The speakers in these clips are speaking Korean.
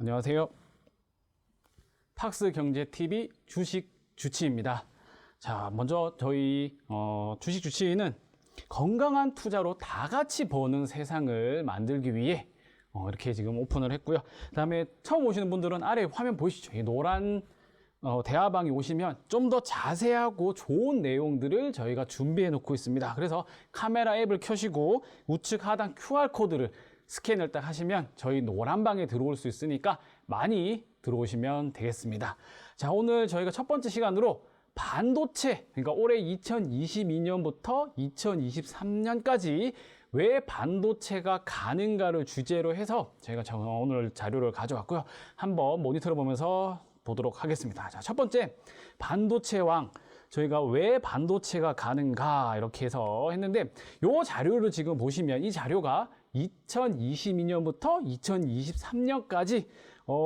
안녕하세요. 팍스경제TV 주식 주치입니다. 자, 먼저 저희 주식 주치는 건강한 투자로 다 같이 버는 세상을 만들기 위해 이렇게 지금 오픈을 했고요. 그 다음에 처음 오시는 분들은 아래 화면 보이시죠? 이 노란 대화방에 오시면 좀 더 자세하고 좋은 내용들을 저희가 준비해 놓고 있습니다. 그래서 카메라 앱을 켜시고 우측 하단 QR코드를 스캔을 딱 하시면 저희 노란방에 들어올 수 있으니까 많이 들어오시면 되겠습니다. 자, 오늘 저희가 첫 번째 시간으로 반도체, 그러니까 올해 2022년부터 2023년까지 왜 반도체가 가는가를 주제로 해서 저희가 오늘 자료를 가져왔고요. 한번 모니터를 보면서 보도록 하겠습니다. 자, 첫 번째, 반도체 왕. 저희가 왜 반도체가 가는가 이렇게 해서 했는데 이 자료를 지금 보시면 이 자료가 2022년부터 2023년까지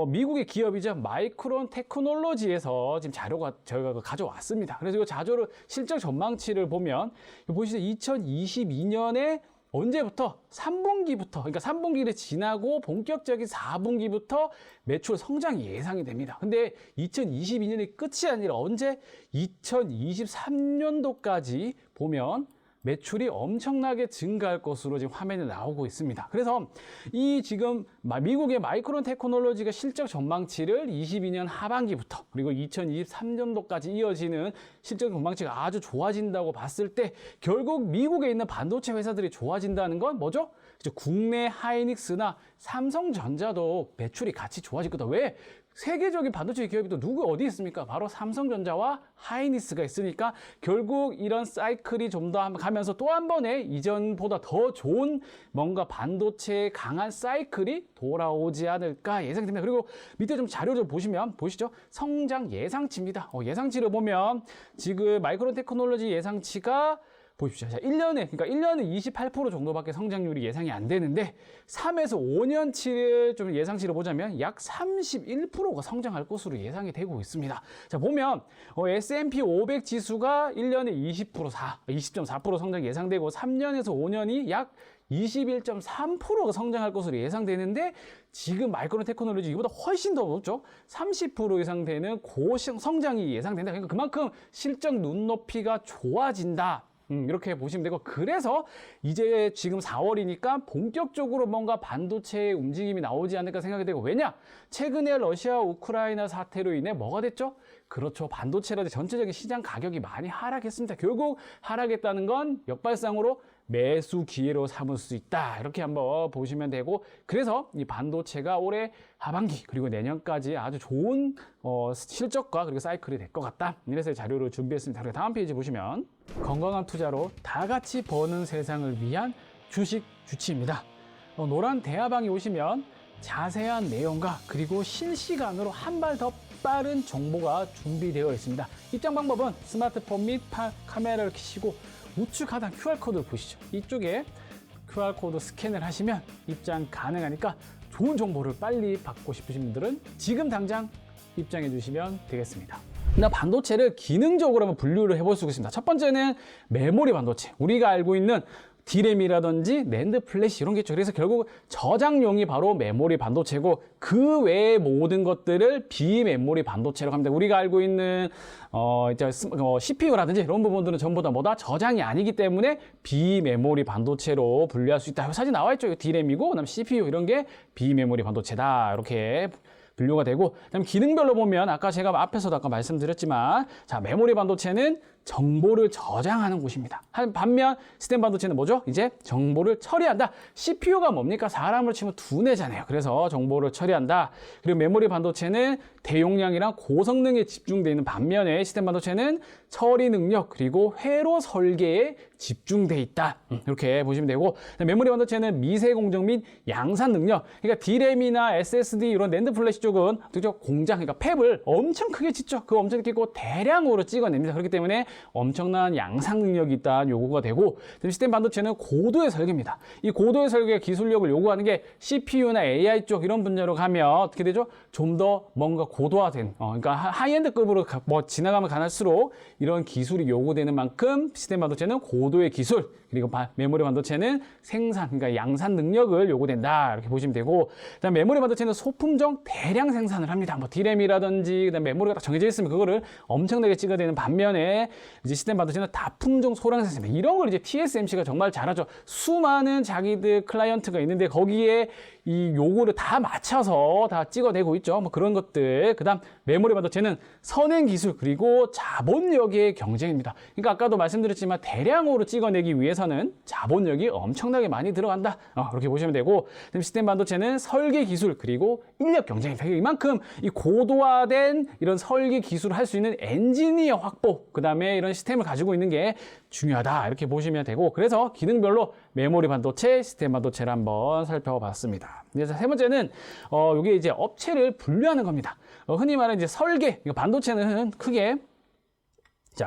미국의 기업이죠. 마이크론 테크놀로지에서 지금 자료가 저희가 가져왔습니다. 그래서 이 자료를 실적 전망치를 보면 보시죠. 2022년에 언제부터? 3분기부터, 그러니까 3분기를 지나고 본격적인 4분기부터 매출 성장이 예상이 됩니다. 근데 2022년이 끝이 아니라 언제? 2023년도까지 보면 매출이 엄청나게 증가할 것으로 지금 화면에 나오고 있습니다. 그래서 이 지금 미국의 마이크론 테크놀로지가 실적 전망치를 22년 하반기부터 그리고 2023년도까지 이어지는 실적 전망치가 아주 좋아진다고 봤을 때 결국 미국에 있는 반도체 회사들이 좋아진다는 건 뭐죠? 국내 하이닉스나 삼성전자도 매출이 같이 좋아질 거다. 왜? 세계적인 반도체 기업이 또 누구 어디 있습니까? 바로 삼성전자와 하이닉스가 있으니까 결국 이런 사이클이 좀 더 가면서 또 한 번에 이전보다 더 좋은 뭔가 반도체의 강한 사이클이 돌아오지 않을까 예상이 됩니다. 그리고 밑에 좀 자료 좀 보시면 보시죠. 성장 예상치입니다. 예상치를 보면 지금 마이크론 테크놀로지 예상치가 보십시오. 자, 1년에, 그러니까 1년에 28% 정도밖에 성장률이 예상이 안 되는데 3에서 5년치를 좀 예상치를 보자면 약 31%가 성장할 것으로 예상이 되고 있습니다. 자, 보면 S&P 500 지수가 1년에 20.4% 성장 예상되고 3년에서 5년이 약 21.3%가 성장할 것으로 예상되는데 지금 마이크론 테크놀로지 이보다 훨씬 더 높죠. 30% 이상 되는 고성장이 예상된다. 그러니까 그만큼 실적 눈높이가 좋아진다. 이렇게 보시면 되고 그래서 이제 지금 4월이니까 본격적으로 뭔가 반도체의 움직임이 나오지 않을까 생각이 되고 왜냐? 최근에 러시아 우크라이나 사태로 인해 뭐가 됐죠? 그렇죠. 반도체라든지 전체적인 시장 가격이 많이 하락했습니다. 결국 하락했다는 건 역발상으로 매수 기회로 삼을 수 있다. 이렇게 한번 보시면 되고 그래서 이 반도체가 올해 하반기 그리고 내년까지 아주 좋은 실적과 그리고 사이클이 될 것 같다. 이래서 자료를 준비했습니다. 그리고 다음 페이지 보시면 건강한 투자로 다 같이 버는 세상을 위한 주식 주치입니다. 노란 대화방에 오시면 자세한 내용과 그리고 실시간으로 한 발 더 빠른 정보가 준비되어 있습니다. 입장 방법은 스마트폰 및 카메라를 켜시고 우측 하단 QR코드를 보시죠. 이쪽에 QR코드 스캔을 하시면 입장 가능하니까 좋은 정보를 빨리 받고 싶으신 분들은 지금 당장 입장해 주시면 되겠습니다. 반도체를 기능적으로 한번 분류를 해볼 수 있습니다. 첫 번째는 메모리 반도체. 우리가 알고 있는 D램이라든지 낸드 플래시 이런 게 있죠. 그래서 결국 저장용이 바로 메모리 반도체고 그 외의 모든 것들을 비메모리 반도체라고 합니다. 우리가 알고 있는 CPU라든지 이런 부분들은 전부 다 뭐다? 저장이 아니기 때문에 비메모리 반도체로 분류할 수 있다. 사진 나와 있죠. D램이고 그다음 CPU 이런 게 비메모리 반도체다. 이렇게 분류가 되고 그다음 기능별로 보면 아까 제가 앞에서도 아까 말씀드렸지만 자, 메모리 반도체는 정보를 저장하는 곳입니다. 반면 시스템 반도체는 뭐죠? 이제 정보를 처리한다. CPU가 뭡니까? 사람을 치면 두뇌잖아요. 그래서 정보를 처리한다. 그리고 메모리 반도체는 대용량이랑 고성능에 집중되어 있는 반면에 시스템 반도체는 처리 능력 그리고 회로 설계에 집중돼 있다. 이렇게 보시면 되고 메모리 반도체는 미세 공정 및 양산 능력. 그러니까 D램이나 SSD 이런 낸드 플래시 쪽은 공장, 그러니까 팹을 엄청 크게 짓죠. 그거 엄청 크게 대량으로 찍어냅니다. 그렇기 때문에 엄청난 양산 능력이 있다는 요구가 되고, 시스템 반도체는 고도의 설계입니다. 이 고도의 설계 기술력을 요구하는 게 CPU나 AI 쪽 이런 분야로 가면 어떻게 되죠? 좀 더 뭔가 고도화된, 그러니까 하이엔드급으로 뭐 지나가면 가날수록 이런 기술이 요구되는 만큼 시스템 반도체는 고도의 기술, 그리고 메모리 반도체는 생산, 그러니까 양산 능력을 요구된다, 이렇게 보시면 되고, 그다음 메모리 반도체는 소품종 대량 생산을 합니다. 뭐 D램이라든지 그다음 메모리가 딱 정해져 있으면 그거를 엄청나게 찍어대는 반면에 이제 시스템 반도체는 다품종 소량 생산입니다. 이런 걸 이제 TSMC가 정말 잘하죠. 수많은 자기들 클라이언트가 있는데 거기에 이 요구를 다 맞춰서 다 찍어내고 있죠. 뭐 그런 것들. 그다음 메모리 반도체는 선행 기술 그리고 자본력의 경쟁입니다. 그러니까 아까도 말씀드렸지만 대량으로 찍어내기 위해서는 자본력이 엄청나게 많이 들어간다. 그렇게 보시면 되고, 시스템 반도체는 설계 기술 그리고 인력 경쟁입니다. 이만큼 이 고도화된 이런 설계 기술을 할 수 있는 엔지니어 확보, 그다음에 이런 시스템을 가지고 있는 게 중요하다, 이렇게 보시면 되고, 그래서 기능별로 메모리 반도체, 시스템 반도체를 한번 살펴봤습니다. 이제 세 번째는 이게 이제 업체를 분류하는 겁니다. 흔히 말하는 이제 설계, 반도체는 크게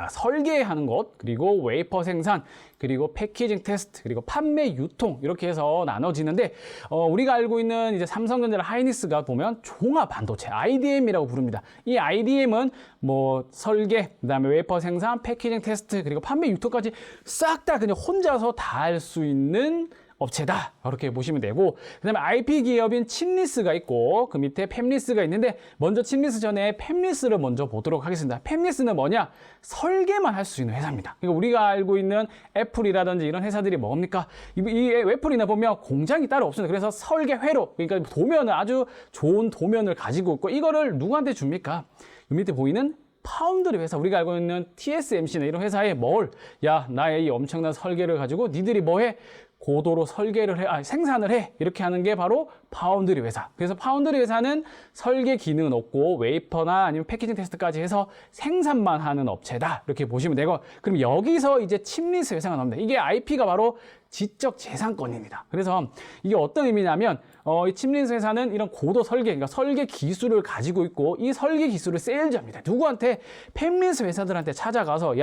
설계하는 것, 그리고 웨이퍼 생산, 그리고 패키징 테스트, 그리고 판매 유통, 이렇게 해서 나눠지는데, 우리가 알고 있는 이제 삼성전자 하이닉스가 보면 종합 반도체, IDM이라고 부릅니다. 이 IDM은 뭐 설계, 그다음에 웨이퍼 생산, 패키징 테스트, 그리고 판매 유통까지 싹 다 그냥 혼자서 다 할 수 있는 업체다, 이렇게 보시면 되고, 그 다음에 IP 기업인 칩리스가 있고 그 밑에 팹리스가 있는데, 먼저 칩리스 전에 팹리스를 먼저 보도록 하겠습니다. 팹리스는 뭐냐? 설계만 할 수 있는 회사입니다. 그러니까 우리가 알고 있는 애플이라든지 이런 회사들이 뭡니까? 이 애플이나 보면 공장이 따로 없습니다. 그래서 설계회로, 그러니까 도면을, 아주 좋은 도면을 가지고 있고, 이거를 누구한테 줍니까? 이 밑에 보이는 파운드리 회사, 우리가 알고 있는 TSMC나 이런 회사에 나의 이 엄청난 설계를 가지고 니들이 뭐해? 고도로 설계를 해, 생산을 해, 이렇게 하는 게 바로 파운드리 회사. 그래서 파운드리 회사는 설계 기능은 없고 웨이퍼나 아니면 패키징 테스트까지 해서 생산만 하는 업체다, 이렇게 보시면 되고, 그럼 여기서 이제 칩리스 회사가 나옵니다. 이게 IP가 바로 지적 재산권입니다. 그래서 이게 어떤 의미냐면, 이 칩리스 회사는 이런 고도 설계, 그러니까 설계 기술을 가지고 있고, 이 설계 기술을 세일즈합니다. 누구한테? 팹리스 회사들한테 찾아가서,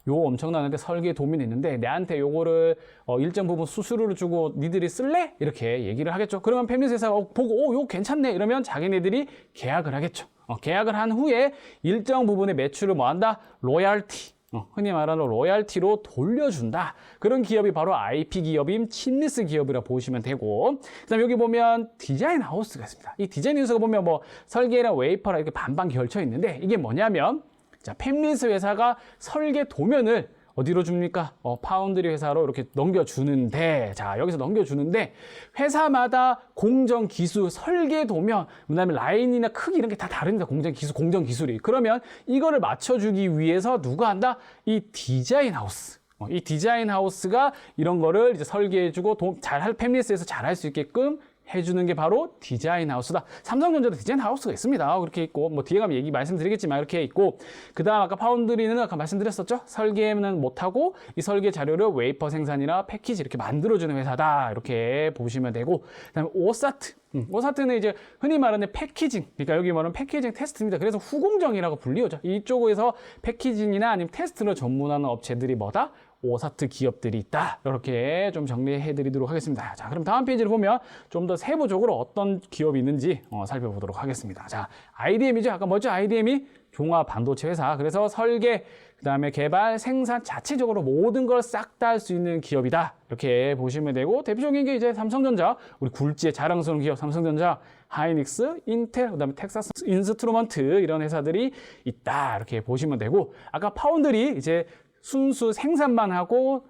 요 엄청나는데 설계 도면이 있는데 내한테 요거를 일정 부분 수수료를 주고 니들이 쓸래? 이렇게 얘기를 하겠죠. 그러면 팹리스 회사가 보고 요거 괜찮네, 이러면 자기네들이 계약을 하겠죠. 계약을 한 후에 일정 부분의 매출을 뭐한다? 로얄티, 흔히 말하는 로얄티로 돌려준다. 그런 기업이 바로 IP 기업인 칩리스 기업이라 보시면 되고, 그다음 여기 보면 디자인 하우스가 있습니다. 이 디자인 하우스가 보면 뭐 설계랑 웨이퍼랑 이렇게 반반 걸쳐 있는데, 이게 뭐냐면, 팹리스 회사가 설계 도면을 어디로 줍니까? 파운드리 회사로 이렇게 넘겨주는데, 여기서 넘겨주는데, 회사마다 공정 기술, 설계 도면, 그다음에 라인이나 크기 이런 게 다 다릅니다. 공정 기술이. 그러면 이거를 맞춰주기 위해서 누가 한다? 이 디자인 하우스. 이 디자인 하우스가 이런 거를 이제 설계해주고 팹리스에서 잘할 수 있게끔 해주는 게 바로 디자인 하우스다. 삼성전자도 디자인 하우스가 있습니다. 그렇게 있고, 뭐 뒤에 가면 말씀드리겠지만 이렇게 있고, 그 다음 아까 파운드리는 아까 말씀드렸었죠. 설계는 못하고 이 설계 자료를 웨이퍼 생산이나 패키지 이렇게 만들어주는 회사다, 이렇게 보시면 되고, 그 다음에 오사트. 오사트는 이제 흔히 말하는 패키징, 그러니까 여기 말하는 패키징 테스트입니다. 그래서 후공정이라고 불리우죠. 이쪽에서 패키징이나 아니면 테스트를 전문하는 업체들이 뭐다? 오사트 기업들이 있다. 이렇게 좀 정리해 드리도록 하겠습니다. 그럼 다음 페이지를 보면 좀 더 세부적으로 어떤 기업이 있는지 살펴보도록 하겠습니다. IDM이죠. 아까 뭐죠? IDM이 종합 반도체 회사. 그래서 설계, 그다음에 개발, 생산 자체적으로 모든 걸 싹 다 할 수 있는 기업이다, 이렇게 보시면 되고, 대표적인 게 이제 삼성전자, 우리 굴지의 자랑스러운 기업 삼성전자, 하이닉스, 인텔, 그다음에 텍사스 인스트루먼트, 이런 회사들이 있다, 이렇게 보시면 되고, 아까 파운드리 이제 순수 생산만 하고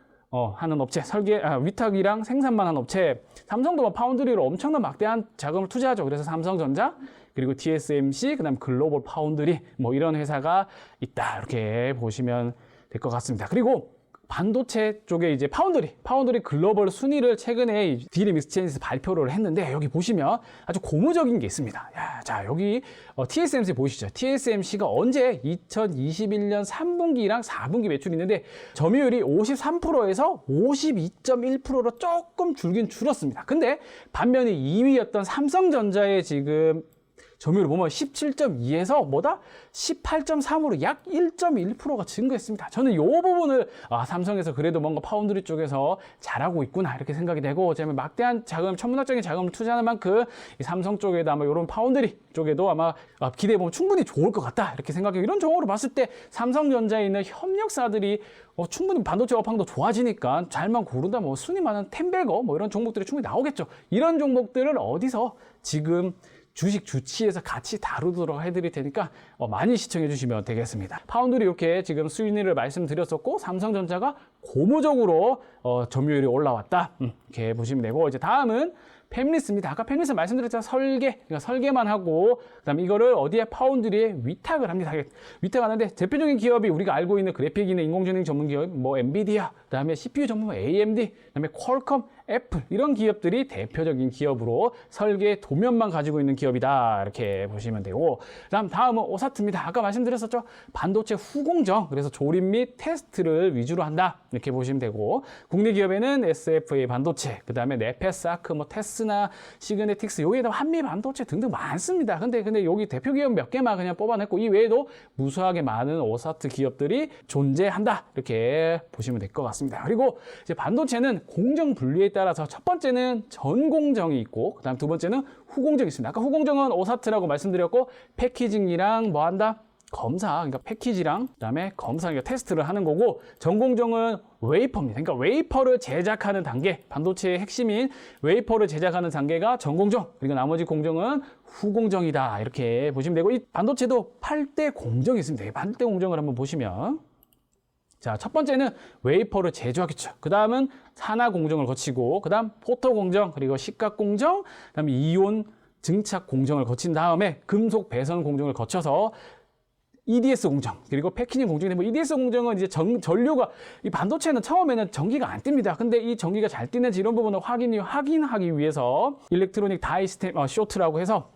하는 업체, 위탁이랑 생산만 하는 업체, 삼성도 파운드리로 엄청난 막대한 자금을 투자하죠. 그래서 삼성전자, 그리고 TSMC, 그다음 글로벌 파운드리, 뭐 이런 회사가 있다, 이렇게 보시면 될 것 같습니다. 그리고 반도체 쪽에 이제 파운드리 글로벌 순위를 최근에 D램 익스체인지에서 발표를 했는데, 여기 보시면 아주 고무적인 게 있습니다. 여기 TSMC 보이시죠? TSMC가 언제 2021년 3분기랑 4분기 매출이 있는데 점유율이 53%에서 52.1%로 조금 줄긴 줄었습니다. 근데 반면에 2위였던 삼성전자의 지금 점유율 보면 17.2에서 뭐다? 18.3으로 약 1.1%가 증가했습니다. 저는 이 부분을 삼성에서 그래도 뭔가 파운드리 쪽에서 잘하고 있구나 이렇게 생각이 되고, 그다음에 막대한 자금, 천문학적인 자금을 투자하는 만큼 이 삼성 쪽에도 아마 이런 파운드리 쪽에도 아마 기대해보면 충분히 좋을 것 같다 이렇게 생각해요. 이런 종목으로 봤을 때 삼성전자에 있는 협력사들이 충분히 반도체 업황도 좋아지니까 잘만 고른다 뭐 순위 많은 템베거 뭐 이런 종목들이 충분히 나오겠죠. 이런 종목들을 어디서 지금 주식 주치에서 같이 다루도록 해드릴 테니까 많이 시청해 주시면 되겠습니다. 파운드리 이렇게 지금 순위를 말씀드렸었고, 삼성전자가 고무적으로 점유율이 올라왔다 이렇게 보시면 되고, 이제 다음은 팹리스입니다. 아까 팹리스 말씀드렸잖아요. 그러니까 설계만 하고, 그다음에 이거를 어디에 파운드리에 위탁을 합니다. 위탁하는데 대표적인 기업이 우리가 알고 있는 그래픽이나 인공지능 전문 기업, 뭐 엔비디아, 그다음에 CPU 전문 AMD, 그다음에 퀄컴, 애플 이런 기업들이 대표적인 기업으로 설계 도면만 가지고 있는 기업이다 이렇게 보시면 되고, 다음은 오사트입니다. 아까 말씀드렸었죠. 반도체 후공정, 그래서 조립 및 테스트를 위주로 한다 이렇게 보시면 되고, 국내 기업에는 SFA 반도체, 그다음에 네페사크, 뭐 테스나, 시그네틱스, 여기에다 한미 반도체 등등 많습니다. 근데 여기 대표 기업 몇 개만 그냥 뽑아냈고, 이 외에도 무수하게 많은 오사트 기업들이 존재한다 이렇게 보시면 될 것 같습니다. 그리고 이제 반도체는 공정 분류에 따라서 첫 번째는 전공정이 있고, 그다음 두 번째는 후공정이 있습니다. 아까 후공정은 오사트라고 말씀드렸고, 패키징이랑 뭐 한다? 검사, 그러니까 패키지랑 그다음에 검사, 그러니까 테스트를 하는 거고, 전공정은 웨이퍼입니다. 그러니까 웨이퍼를 제작하는 단계, 반도체의 핵심인 웨이퍼를 제작하는 단계가 전공정, 그리고 나머지 공정은 후공정이다 이렇게 보시면 되고, 이 반도체도 8대 공정이 있습니다. 이 8대 공정을 한번 보시면, 자, 첫 번째는 웨이퍼를 제조하겠죠. 그 다음은 산화 공정을 거치고, 그 다음 포토 공정, 그리고 식각 공정, 그 다음에 이온 증착 공정을 거친 다음에 금속 배선 공정을 거쳐서 EDS 공정, 그리고 패키징 공정이 되면, EDS 공정은 이제 전류가, 이 반도체는 처음에는 전기가 안 띱니다. 근데 이 전기가 잘 뛰는지 이런 부분을 확인하기 위해서 일렉트로닉 다이 스템 쇼트라고 해서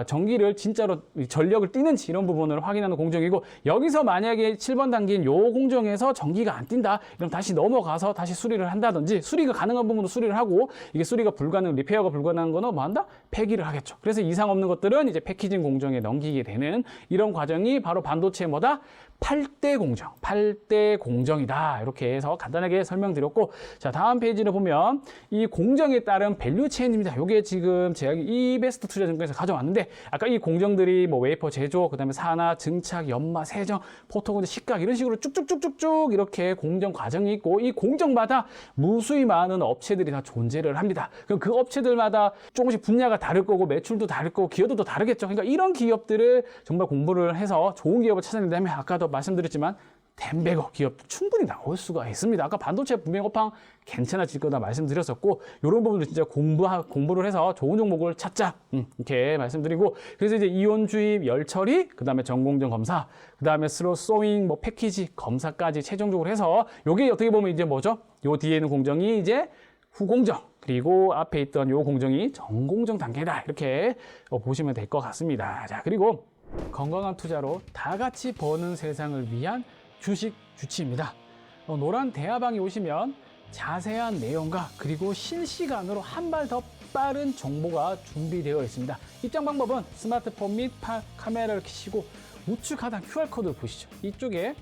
전기를 진짜로 전력을 띄는지 이런 부분을 확인하는 공정이고, 여기서 만약에 7번 단계인 요 공정에서 전기가 안 뛴다, 그럼 다시 넘어가서 다시 수리를 한다든지, 수리가 가능한 부분도 수리를 하고, 이게 수리가 불가능, 리페어가 불가능한 거는 뭐 한다? 폐기를 하겠죠. 그래서 이상 없는 것들은 이제 패키징 공정에 넘기게 되는 이런 과정이 바로 반도체의 뭐다? 8대 공정, 8대 공정이다 이렇게 해서 간단하게 설명드렸고, 자, 다음 페이지를 보면 이 공정에 따른 밸류 체인입니다. 이게 지금 제가 이베스트 투자증권에서 가져왔는데, 아까 이 공정들이 뭐 웨이퍼 제조, 그다음에 산화, 증착, 연마, 세정, 포토공정, 식각 이런 식으로 쭉쭉쭉쭉쭉 이렇게 공정 과정이 있고, 이 공정마다 무수히 많은 업체들이 다 존재를 합니다. 그럼 그 업체들마다 조금씩 분야가 다를 거고, 매출도 다를 거고, 기여도도 다르겠죠. 그러니까 이런 기업들을 정말 공부를 해서 좋은 기업을 찾아낸다면, 아까도 말씀드렸지만 템베거 기업도 충분히 나올 수가 있습니다. 아까 반도체 분명 업황 괜찮아질 거다 말씀드렸었고, 이런 부분도 진짜 공부를 해서 좋은 종목을 찾자 이렇게 말씀드리고, 그래서 이제 이온 주입, 열 처리, 그 다음에 전공정 검사, 그 다음에 스로 소잉, 뭐 패키지 검사까지 최종적으로 해서, 요게 어떻게 보면 이제 뭐죠? 요 뒤에 있는 공정이 이제 후공정, 그리고 앞에 있던 요 공정이 전공정 단계다 이렇게 보시면 될 것 같습니다. 자, 그리고 건강한 투자로 다 같이 버는 세상을 위한 주식 주치입니다. 노란 대화방에 오시면 자세한 내용과 그리고 실시간으로 한 발 더 빠른 정보가 준비되어 있습니다. 입장 방법은 스마트폰 및 카메라를 켜시고 우측 하단 QR코드를 보시죠. 이쪽에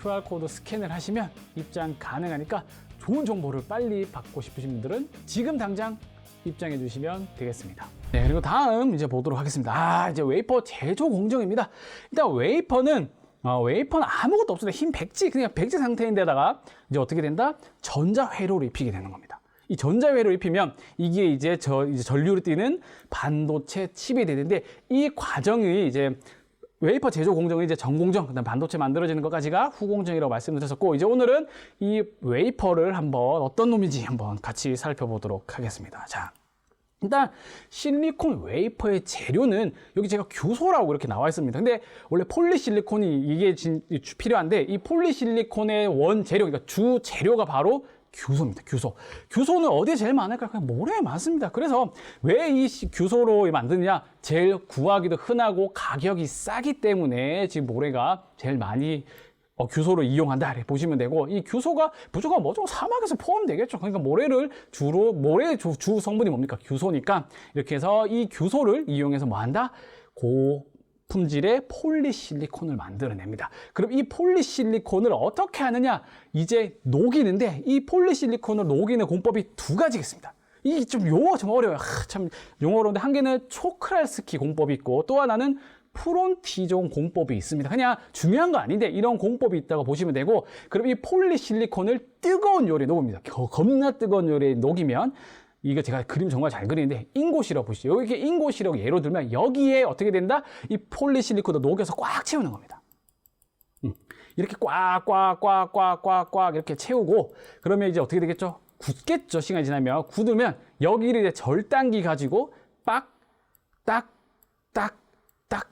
QR코드 스캔을 하시면 입장 가능하니까 좋은 정보를 빨리 받고 싶으신 분들은 지금 당장 입장해 주시면 되겠습니다. 네, 그리고 다음 이제 보도록 하겠습니다. 이제 웨이퍼 제조 공정입니다. 일단 웨이퍼는 아무것도 없습니다. 흰 백지, 그냥 백지 상태인데다가 이제 어떻게 된다? 전자회로를 입히게 되는 겁니다. 이 전자회로를 입히면 이게 이제 전류를 띠는 반도체 칩이 되는데, 이 과정이 이제 웨이퍼 제조 공정은 이제 전공정, 그다음 반도체 만들어지는 것까지가 후공정이라고 말씀드렸었고, 이제 오늘은 이 웨이퍼를 한번 어떤 놈인지 한번 같이 살펴보도록 하겠습니다. 자, 일단 실리콘 웨이퍼의 재료는 여기 제가 규소라고 이렇게 나와 있습니다. 근데 원래 폴리실리콘이 이게 필요한데, 이 폴리실리콘의 원재료, 그러니까 주 재료가 바로 규소입니다. 규소는 어디에 제일 많을까요? 그냥 모래에 많습니다. 그래서 왜 이 규소로 만드느냐? 제일 구하기도 흔하고 가격이 싸기 때문에 지금 모래가 제일 많이 규소를 이용한다 이렇게 보시면 되고, 이 규소가 무조건 뭐죠? 사막에서 포함되겠죠. 그러니까 모래를 주로, 모래의 주 성분이 뭡니까? 규소니까, 이렇게 해서 이 규소를 이용해서 뭐 한다? 고품질의 폴리실리콘을 만들어냅니다. 그럼 이 폴리실리콘을 어떻게 하느냐? 이제 녹이는데 이 폴리실리콘을 녹이는 공법이 두 가지가 있습니다. 이게 좀 용어가 좀 어려워요. 참 용어 어려운데 한 개는 초크랄스키 공법이 있고 또 하나는 프론티존 공법이 있습니다. 그냥 중요한 거 아닌데 이런 공법이 있다고 보시면 되고, 그럼 이 폴리실리콘을 뜨거운 요리에 녹입니다. 겁나 뜨거운 요리에 녹이면, 이거 제가 그림 정말 잘 그리는데 인고시럽 보시죠. 여기 이렇게 인고시럽 예로 들면 여기에 어떻게 된다? 이 폴리실리콘도 녹여서 꽉 채우는 겁니다. 이렇게 꽉 이렇게 채우고, 그러면 이제 어떻게 되겠죠? 굳겠죠. 시간이 지나면 굳으면 여기를 이제 절단기 가지고 딱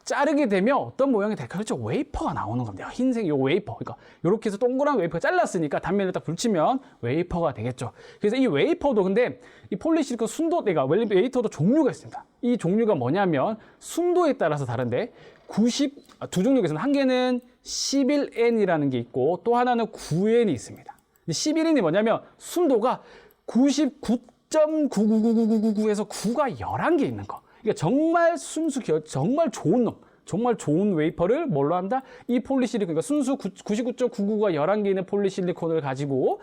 자르게 되면 어떤 모양이 될까? 그렇죠. 웨이퍼가 나오는 겁니다. 흰색 요 웨이퍼. 그러니까 이렇게 해서 동그란 웨이퍼 잘랐으니까 단면을 딱 붙이면 웨이퍼가 되겠죠. 그래서 이 웨이퍼도 근데 이 폴리실리콘 순도, 내가 웨이퍼도 종류가 있습니다. 이 종류가 뭐냐면 순도에 따라서 다른데 두 종류가 있습니다. 한 개는 11N이라는 게 있고 또 하나는 9N이 있습니다. 11N이 뭐냐면 순도가 99.9999999에서 9가 11개 있는 거. 그러니까 정말 순수 정말 좋은 놈, 정말 좋은 웨이퍼를 뭘로 한다? 이 폴리실리콘, 그러니까 순수 99.99가 11개 있는 폴리실리콘을 가지고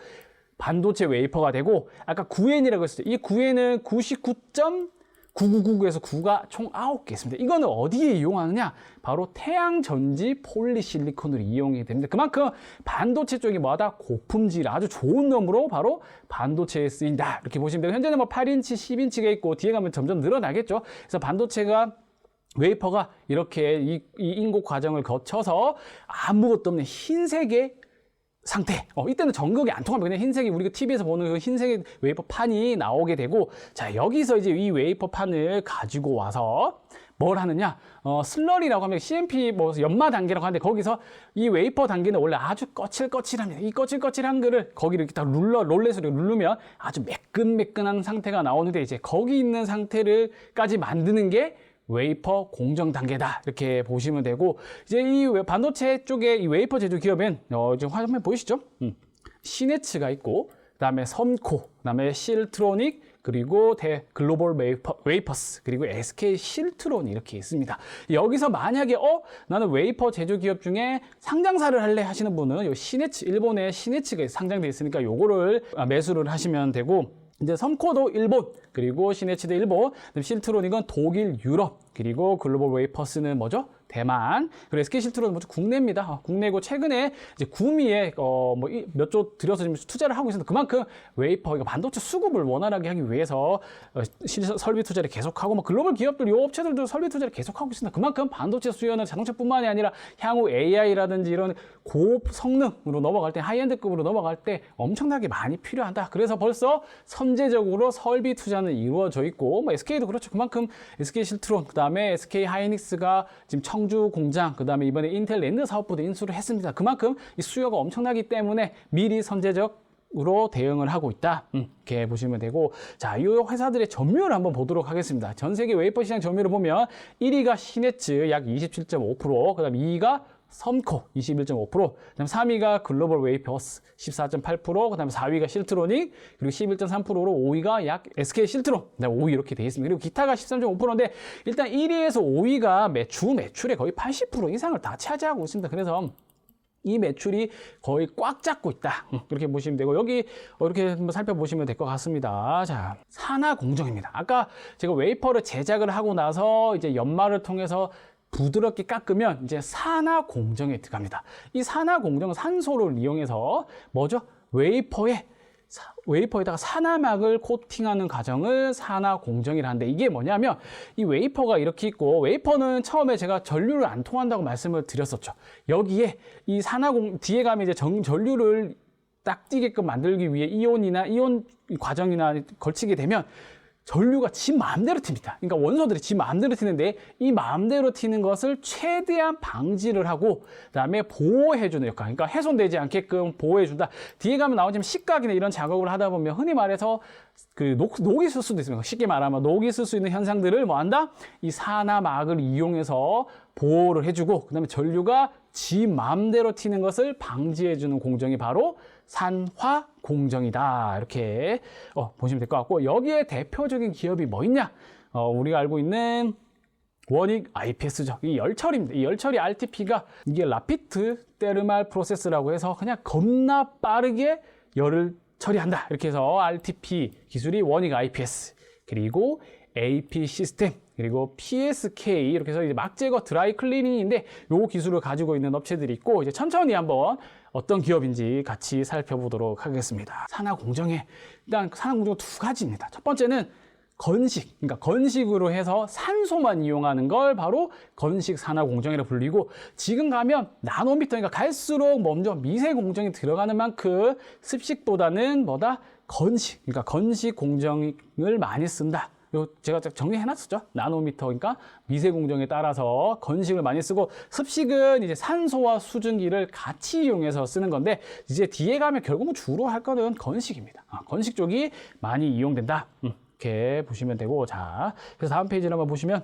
반도체 웨이퍼가 되고, 아까 9N이라고 했었죠. 이 9N은 99.999에서 9가 총 9개 있습니다. 이거는 어디에 이용하느냐? 바로 태양전지 폴리실리콘을 이용이 됩니다. 그만큼 반도체 쪽이 뭐하다? 고품질, 아주 좋은 놈으로 바로 반도체에 쓰인다. 이렇게 보시면 되고, 현재는 뭐 8인치, 10인치가 있고 뒤에 가면 점점 늘어나겠죠. 그래서 반도체가 웨이퍼가 이렇게 이 인고 과정을 거쳐서 아무것도 없는 흰색의 상태. 이때는 전극이 안 통합니다. 그냥 흰색이 우리가 TV에서 보는 그 흰색의 웨이퍼 판이 나오게 되고, 자, 여기서 이제 이 웨이퍼 판을 가지고 와서 뭘 하느냐? 슬러리라고 하면 CMP 뭐 연마 단계라고 하는데, 거기서 이 웨이퍼 단계는 원래 아주 거칠거칠합니다. 이 거칠거칠한 거를 거기를 이렇게 딱 롤렛으로 누르면 아주 매끈매끈한 상태가 나오는데, 이제 거기 있는 상태를까지 만드는 게 웨이퍼 공정 단계다, 이렇게 보시면 되고, 이제 이 반도체 쪽에 이 웨이퍼 제조 기업엔 지금 화면 보이시죠? 시네츠가 있고, 그다음에 섬코, 그다음에 실트로닉, 그리고 글로벌 웨이퍼스, 그리고 SK 실트론 이렇게 있습니다. 여기서 만약에 나는 웨이퍼 제조 기업 중에 상장사를 할래 하시는 분은 요 시네츠, 일본의 시네츠가 상장돼 있으니까 요거를 매수를 하시면 되고, 이제 섬코도 일본, 그리고 시네츠도 일본, 실트로닉은 독일, 유럽, 그리고 글로벌 웨이퍼스는 뭐죠? 대만, 그리고 SK 실트론은 뭐죠? 국내입니다. 국내고 최근에 이제 구미에 몇 조 들여서 지금 투자를 하고 있습니다. 그만큼 웨이퍼, 이거 반도체 수급을 원활하게 하기 위해서 설비 투자를 계속하고, 뭐 글로벌 기업들, 요 업체들도 설비 투자를 계속하고 있습니다. 그만큼 반도체 수요는 자동차뿐만이 아니라 향후 AI라든지 이런 고성능으로 넘어갈 때, 하이엔드급으로 넘어갈 때 엄청나게 많이 필요하다. 그래서 벌써 선제적으로 설비 투자는 이루어져 있고, 뭐 SK도 그렇죠. 그만큼 SK 실트론, 그다음에 SK 하이닉스가 지금 청주 공장, 그다음에 이번에 인텔 랜드 사업부도 인수를 했습니다. 그만큼 이 수요가 엄청나기 때문에 미리 선제적으로 대응을 하고 있다, 이렇게 보시면 되고, 자, 이 회사들의 점유율을 한번 보도록 하겠습니다. 전 세계 웨이퍼 시장 점유율을 보면 1위가 시네츠 약 27.5%, 그다음 2위가 섬코 21.5%, 그다음 3위가 글로벌 웨이퍼스 14.8%, 그다음에 4위가 실트로닉, 그리고 11.3%로 5위가 약 SK 실트론, 그다음 5위 이렇게 되어 있습니다. 그리고 기타가 13.5%인데 일단 1위에서 5위가 주 매출의 거의 80% 이상을 다 차지하고 있습니다. 그래서 이 매출이 거의 꽉 잡고 있다, 그렇게 보시면 되고, 여기 이렇게 한번 살펴보시면 될 것 같습니다. 자, 산화 공정입니다. 아까 제가 웨이퍼를 제작을 하고 나서 이제 연마를 통해서 부드럽게 깎으면 이제 산화 공정에 들어갑니다. 이 산화 공정은 산소를 이용해서 뭐죠? 웨이퍼에다가 산화막을 코팅하는 과정을 산화 공정이라는데, 이게 뭐냐면 이 웨이퍼가 이렇게 있고, 웨이퍼는 처음에 제가 전류를 안 통한다고 말씀을 드렸었죠. 여기에 이 뒤에 가면 이제 전류를 딱 띄게끔 만들기 위해 이온 과정이나 걸치게 되면 전류가 지 마음대로 튑니다. 그러니까 원소들이 지 마음대로 튀는데, 이 마음대로 튀는 것을 최대한 방지를 하고 그다음에 보호해주는 역할, 그러니까 훼손되지 않게끔 보호해준다. 뒤에 가면 나오지만 식각이나 이런 작업을 하다 보면 흔히 말해서 그 녹이 쓸 수도 있습니다. 쉽게 말하면 녹이 쓸 수 있는 현상들을 뭐 한다? 이 산화막을 이용해서 보호를 해주고, 그다음에 전류가 지 마음대로 튀는 것을 방지해주는 공정이 바로 산화 공정이다, 이렇게 보시면 될 것 같고, 여기에 대표적인 기업이 뭐 있냐? 우리가 알고 있는 원익 IPS죠. 이 열처리입니다. 이 열처리 RTP가 이게 라피드 테르말 프로세스라고 해서 그냥 겁나 빠르게 열을 처리한다. 이렇게 해서 RTP 기술이 원익 IPS, 그리고 AP 시스템, 그리고 PSK 이렇게 해서 이제 막 제거 드라이 클리닝인데 요 기술을 가지고 있는 업체들이 있고, 이제 천천히 한번 어떤 기업인지 같이 살펴보도록 하겠습니다. 산하공정에 일단 산하공정 두 가지입니다. 첫 번째는 건식, 그러니까 건식으로 해서 산소만 이용하는 걸 바로 건식 산하공정이라 불리고, 지금 가면 나노미터, 그러니까 갈수록 먼저 미세 공정이 들어가는 만큼 습식보다는 뭐다? 건식, 그러니까 건식 공정을 많이 쓴다. 요 제가 정리해놨었죠. 나노미터, 그러니까 미세 공정에 따라서 건식을 많이 쓰고, 습식은 이제 산소와 수증기를 같이 이용해서 쓰는 건데, 이제 뒤에 가면 결국은 주로 할 거는 건식입니다. 건식 쪽이 많이 이용된다. 이렇게 보시면 되고, 자, 그래서 다음 페이지를 한번 보시면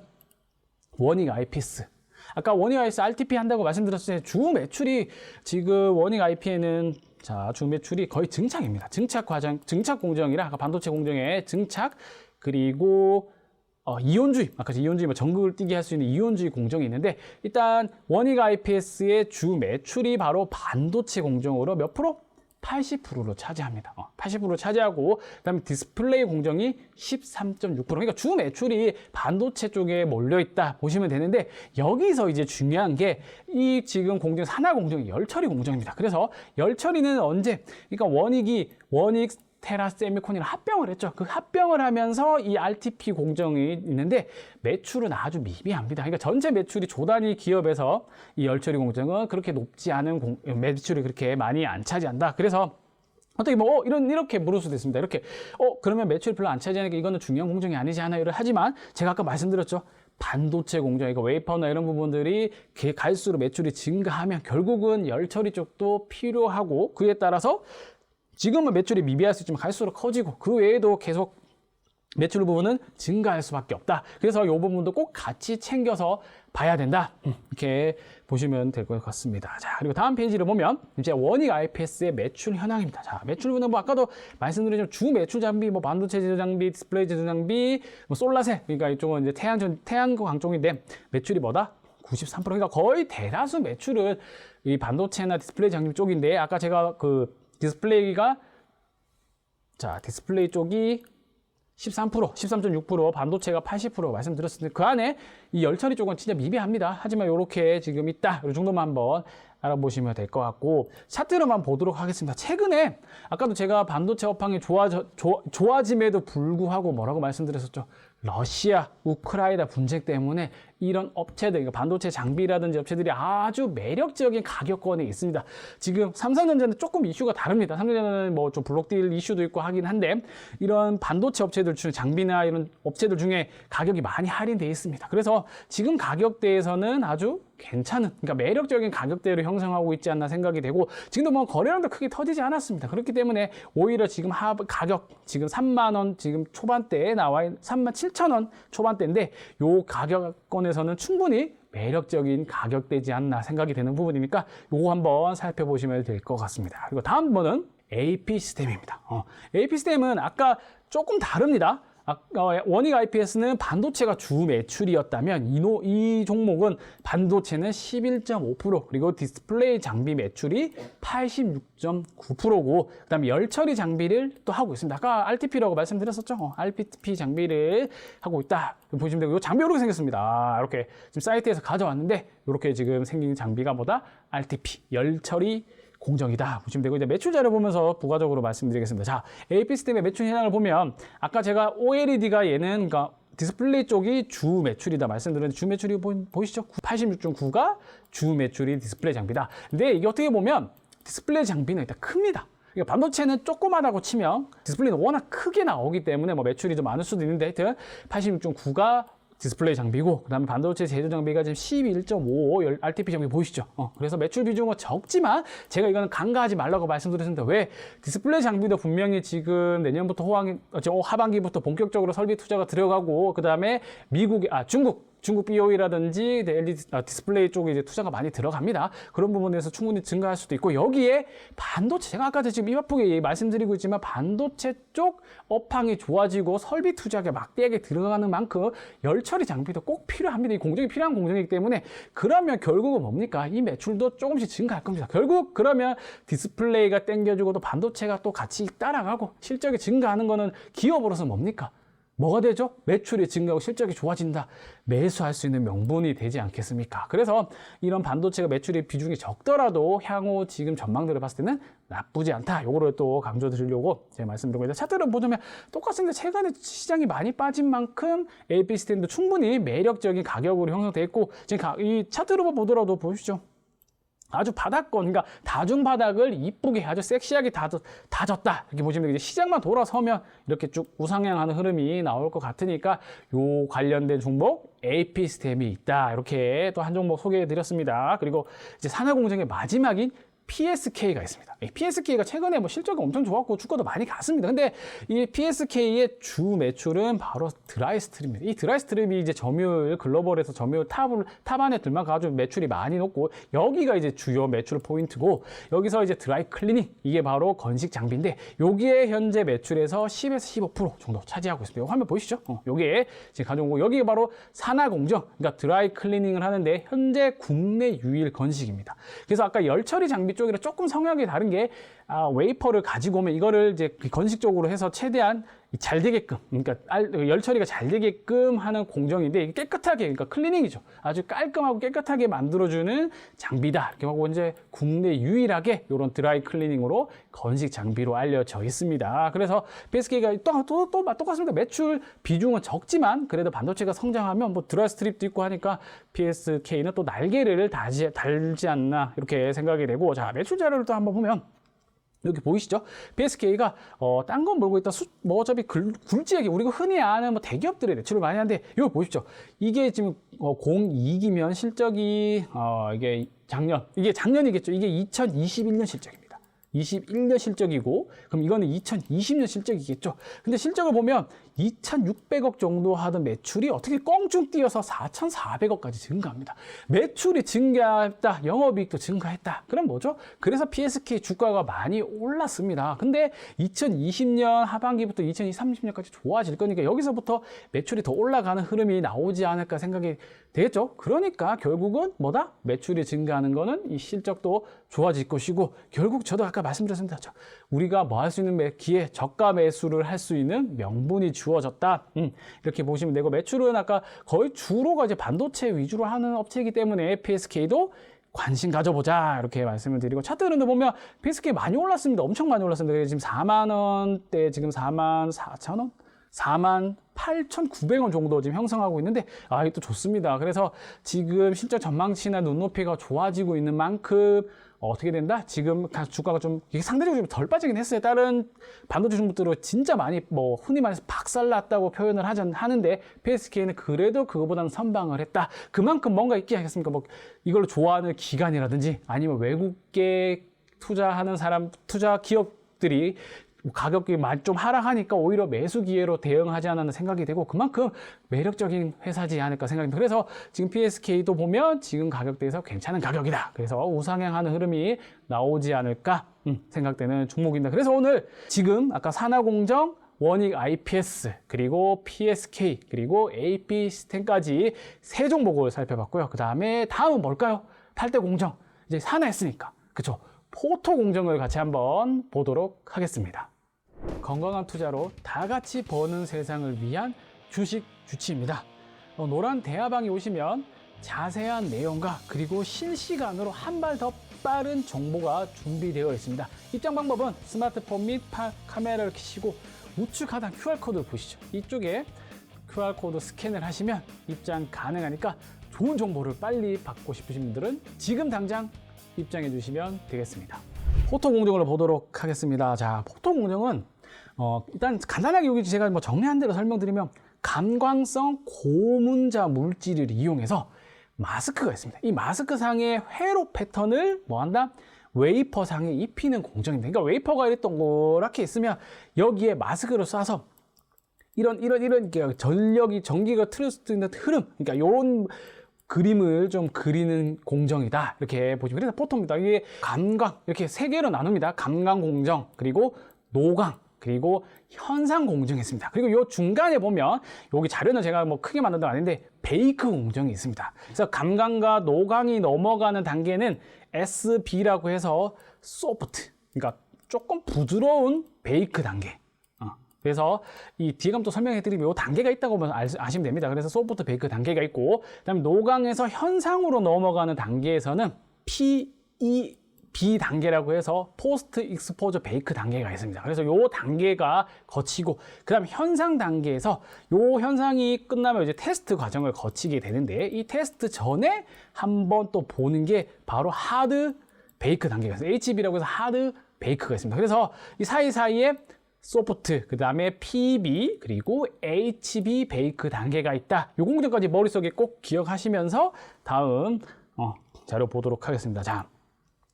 원익 IPS. 아까 원익 IPS RTP 한다고 말씀드렸을 때 주 매출이 지금 원익 IP에는 자, 주 매출이 거의 증착입니다. 증착 과정, 증착 공정이라 아까 반도체 공정의 증착, 그리고 이온주의, 아까 이온주의 뭐 전극을 뛰게 할 수 있는 이온주의 공정이 있는데, 일단 원익 IPS의 주 매출이 바로 반도체 공정으로 몇 프로? 80%로 차지합니다. 80%로 차지하고, 그다음에 디스플레이 공정이 13.6%. 그러니까 주 매출이 반도체 쪽에 몰려 있다 보시면 되는데, 여기서 이제 중요한 게 이 지금 공정 산하 공정이 열처리 공정입니다. 그래서 열처리는 언제? 그러니까 원익 테라 세미콘이랑 합병을 했죠. 그 합병을 하면서 이 RTP 공정이 있는데 매출은 아주 미비합니다. 그러니까 전체 매출이 조 단위 기업에서 이 열처리 공정은 그렇게 높지 않은 매출이 그렇게 많이 안 차지한다. 그래서 어떻게 뭐 이렇게 물을 수도 있습니다. 이렇게 그러면 매출이 별로 안 차지하니까 이거는 중요한 공정이 아니지 않아요? 하지만 제가 아까 말씀드렸죠. 반도체 공정, 그러니까 웨이퍼나 이런 부분들이 갈수록 매출이 증가하면 결국은 열처리 쪽도 필요하고, 그에 따라서 지금은 매출이 미비할 수 있지만 갈수록 커지고, 그 외에도 계속 매출 부분은 증가할 수밖에 없다. 그래서 이 부분도 꼭 같이 챙겨서 봐야 된다. 이렇게 보시면 될 것 같습니다. 자, 그리고 다음 페이지를 보면 이제 원익 IPS의 매출 현황입니다. 자, 매출 부분은 뭐 아까도 말씀드린 주 매출 장비, 뭐 반도체 제조 장비, 디스플레이 제조 장비, 뭐 솔라셀, 그러니까 이쪽은 이제 태양광 쪽인데 매출이 뭐다? 93%. 그러니까 거의 대다수 매출은 이 반도체나 디스플레이 장비 쪽인데, 아까 제가 그 디스플레이가, 자, 디스플레이 쪽이 13%, 13.6%, 반도체가 80% 말씀드렸습니다. 그 안에 이 열처리 쪽은 진짜 미비합니다. 하지만 이렇게 지금 있다. 이 정도만 한번 알아보시면 될 것 같고, 차트로만 보도록 하겠습니다. 최근에 아까도 제가 반도체 업황이 좋아짐에도 불구하고 뭐라고 말씀드렸었죠? 러시아, 우크라이나 분쟁 때문에 이런 업체들, 그러니까 반도체 장비라든지 업체들이 아주 매력적인 가격권에 있습니다. 지금 삼성전자는 조금 이슈가 다릅니다. 삼성전자는 뭐 좀 블록딜 이슈도 있고 하긴 한데, 이런 반도체 업체들 중 장비나 이런 업체들 중에 가격이 많이 할인되어 있습니다. 그래서 지금 가격대에서는 아주 괜찮은, 그러니까 매력적인 가격대로 형성하고 있지 않나 생각이 되고, 지금도 뭐 거래량도 크게 터지지 않았습니다. 그렇기 때문에 오히려 지금 가격 지금 3만 원 지금 초반대에 나와 있는 37,000원 초반대인데, 요 가격권에서는 충분히 매력적인 가격대지 않나 생각이 되는 부분이니까 요거 한번 살펴보시면 될 것 같습니다. 그리고 다음 번은 AP 시스템입니다. AP 시스템은 아까 조금 다릅니다. 원익 IPS는 반도체가 주 매출이었다면 이 종목은 반도체는 11.5%, 그리고 디스플레이 장비 매출이 86.9%고, 그 다음에 열처리 장비를 또 하고 있습니다. 아까 RTP라고 말씀드렸었죠. RTP 장비를 하고 있다 보시면 되고, 이 장비 이렇게 생겼습니다. 이렇게 지금 사이트에서 가져왔는데, 이렇게 지금 생긴 장비가 뭐다? RTP, 열처리 공정이다 보시면 되고, 이제 매출 자료 보면서 부가적으로 말씀드리겠습니다. 자, AP 시스템의 매출 현황을 보면 아까 제가 OLED가 얘는 그러니까 디스플레이 쪽이 주 매출이다 말씀드렸는데, 주 매출이 보이시죠? 86.9가 주 매출이 디스플레이 장비다. 근데 이게 어떻게 보면 디스플레이 장비는 일단 큽니다. 그러니까 반도체는 조그마하다고 치면 디스플레이는 워낙 크게 나오기 때문에 뭐 매출이 좀 많을 수도 있는데, 하여튼 86.9가 디스플레이 장비고, 그 다음에 반도체 제조 장비가 지금 11.5 RTP 장비 보이시죠? 그래서 매출 비중은 적지만 제가 이거는 간과하지 말라고 말씀드렸습니다. 왜? 디스플레이 장비도 분명히 지금 내년부터 하반기부터 본격적으로 설비 투자가 들어가고, 그 다음에 중국 중국 BOE라든지 LED 디스플레이 쪽에 이제 투자가 많이 들어갑니다. 그런 부분에서 충분히 증가할 수도 있고, 여기에 반도체, 제가 아까 지금 입 아프게 말씀드리고 있지만 반도체 쪽 업황이 좋아지고 설비 투자가 막대하게 들어가는 만큼 열처리 장비도 꼭 필요합니다. 이 공정이 필요한 공정이기 때문에, 그러면 결국은 뭡니까? 이 매출도 조금씩 증가할 겁니다. 결국 그러면 디스플레이가 땡겨주고 또 반도체가 또 같이 따라가고 실적이 증가하는 거는 기업으로서 뭡니까? 뭐가 되죠? 매출이 증가하고 실적이 좋아진다. 매수할 수 있는 명분이 되지 않겠습니까? 그래서 이런 반도체가 매출의 비중이 적더라도 향후 지금 전망들을 봤을 때는 나쁘지 않다. 요거를 또 강조드리려고 제가 말씀드리고 있는데, 차트를 보자면 똑같습니다. 최근에 시장이 많이 빠진 만큼 AP 시스템도 충분히 매력적인 가격으로 형성되어 있고, 지금 이 차트로 보더라도 보십시오. 아주 바닥권, 그러니까 다중 바닥을 이쁘게 아주 섹시하게 다졌다. 이렇게 보시면 이제 시장만 돌아서면 이렇게 쭉 우상향하는 흐름이 나올 것 같으니까 요 관련된 종목 AP 시스템이 있다. 이렇게 또 한 종목 소개해 드렸습니다. 그리고 이제 산하공정의 마지막인 PSK가 있습니다. PSK가 최근에 뭐 실적이 엄청 좋았고 주가도 많이 갔습니다. 근데 이 PSK의 주 매출은 바로 드라이스트림입니다. 이 드라이스트림이 이제 점유율 글로벌에서 점유율 탑 안에 들만 가지고 매출이 많이 높고, 여기가 이제 주요 매출 포인트고, 여기서 이제 드라이 클리닝, 이게 바로 건식 장비인데, 여기에 현재 매출에서 10에서 15% 정도 차지하고 있습니다. 화면 보이시죠? 여기에 지금 가져온 거, 여기가 바로 산하공정, 그러니까 드라이 클리닝을 하는데 현재 국내 유일 건식입니다. 그래서 아까 열처리 장비 쪽이랑 조금 성향이 다른 게, 웨이퍼를 가지고 오면 이거를 이제 건식적으로 해서 최대한 잘 되게끔, 그러니까 열 처리가 잘 되게끔 하는 공정인데, 이게 깨끗하게, 그러니까 클리닝이죠. 아주 깔끔하고 깨끗하게 만들어주는 장비다. 이렇게 하고 이제 국내 유일하게 이런 드라이 클리닝으로 건식 장비로 알려져 있습니다. 그래서 PSK가 또 똑같습니다. 매출 비중은 적지만 그래도 반도체가 성장하면 뭐 드라이 스트립도 있고 하니까 PSK는 또 날개를 달지 않나 이렇게 생각이 되고, 자, 매출 자료를 또 한번 보면 여기 보이시죠? PSK가 딴 건 모르고 일단 뭐 어차피 굵직하게 우리가 흔히 아는 뭐 대기업들의 매출을 많이 하는데, 이거 보십시오. 이게 지금 02기면 실적이 이게 작년이겠죠. 이게 2021년 실적입니다. 21년 실적이고, 그럼 이거는 2020년 실적이겠죠. 근데 실적을 보면 2,600억 정도 하던 매출이 어떻게 껑충 뛰어서 4,400억까지 증가합니다. 매출이 증가했다, 영업이익도 증가했다. 그럼 뭐죠? 그래서 PSK 주가가 많이 올랐습니다. 근데 2020년 하반기부터 2030년까지 좋아질 거니까 여기서부터 매출이 더 올라가는 흐름이 나오지 않을까 생각이 되겠죠. 그러니까 결국은 뭐다? 매출이 증가하는 거는 이 실적도 좋아질 것이고, 결국 저도 아까 말씀드렸습니다. 우리가 뭐 할 수 있는 기회, 저가 매수를 할 수 있는 명분이 주어졌다. 이렇게 보시면 되고, 매출은 아까 거의 주로가 이제 반도체 위주로 하는 업체이기 때문에 PSK도 관심 가져보자 이렇게 말씀을 드리고, 차트 흐름도 보면 PSK 많이 올랐습니다. 엄청 많이 올랐습니다. 지금 4만 원대, 지금 4만 4천 원? 48,900원 정도 지금 형성하고 있는데, 이것도 좋습니다. 그래서 지금 실적 전망치나 눈높이가 좋아지고 있는 만큼 어떻게 된다? 지금 주가가 좀 상대적으로 덜 빠지긴 했어요. 다른 반도체 종목들은 진짜 많이 뭐 흔히 말해서 박살났다고 표현을 하는데, PSK는 그래도 그거보다는 선방을 했다. 그만큼 뭔가 있지 않겠습니까? 뭐 이걸 좋아하는 기관이라든지 아니면 외국계 투자하는 투자 기업들이 가격이 좀 하락하니까 오히려 매수 기회로 대응하지 않았나 생각이 되고, 그만큼 매력적인 회사지 않을까 생각이 듭니다. 그래서 지금 PSK도 보면 지금 가격대에서 괜찮은 가격이다. 그래서 우상향하는 흐름이 나오지 않을까 생각되는 종목입니다. 그래서 오늘 지금 아까 산하공정, 원익 IPS, 그리고 PSK, 그리고 AP 시스템까지 세 종목을 살펴봤고요. 그 다음은 뭘까요? 8대 공정. 이제 산하했으니까. 그쵸? 포토 공정을 같이 한번 보도록 하겠습니다. 건강한 투자로 다 같이 버는 세상을 위한 주식 주치입니다. 노란 대화방에 오시면 자세한 내용과 그리고 실시간으로 한 발 더 빠른 정보가 준비되어 있습니다. 입장 방법은 스마트폰 및 카메라를 켜시고 우측 하단 QR코드를 보시죠. 이쪽에 QR코드 스캔을 하시면 입장 가능하니까 좋은 정보를 빨리 받고 싶으신 분들은 지금 당장 입장해 주시면 되겠습니다. 포토 공정을 보도록 하겠습니다. 자, 포토 공정은 일단 간단하게 여기 제가 뭐 정리한 대로 설명드리면, 감광성 고문자 물질을 이용해서 마스크가 있습니다. 이 마스크 상의 회로 패턴을 뭐한다? 웨이퍼 상에 입히는 공정입니다. 그러니까 웨이퍼가 이렇게 동그랗게 있으면 여기에 마스크를 쏴서 이런 전력이 전기가 틀을 수도 있는 흐름, 그러니까 이런 그림을 좀 그리는 공정이다 이렇게 보시면. 그래서 보통입니다. 이게 감광 이렇게 세 개로 나눕니다. 감광 공정, 그리고 노광, 그리고 현상 공정이 있습니다. 그리고 요 중간에 보면 여기 자료는 제가 뭐 크게 만든 건 아닌데 베이크 공정이 있습니다. 그래서 감광과 노광이 넘어가는 단계는 SB라고 해서 소프트, 그러니까 조금 부드러운 베이크 단계. 그래서 이 뒤에 가면 또 설명해 드리면 이 단계가 있다고 아시면 됩니다. 그래서 소프트 베이크 단계가 있고, 그다음에 노광에서 현상으로 넘어가는 단계에서는 PEB 단계라고 해서 포스트 익스포저 베이크 단계가 있습니다. 그래서 이 단계가 거치고, 그다음 현상 단계에서 이 현상이 끝나면 이제 테스트 과정을 거치게 되는데, 이 테스트 전에 한번 또 보는 게 바로 하드 베이크 단계가 있어요. HB라고 해서 하드 베이크가 있습니다. 그래서 이 사이사이에 소프트, 그 다음에 PB, 그리고 HB 베이크 단계가 있다. 요 공정까지 머릿속에 꼭 기억하시면서 다음 자료 보도록 하겠습니다. 자,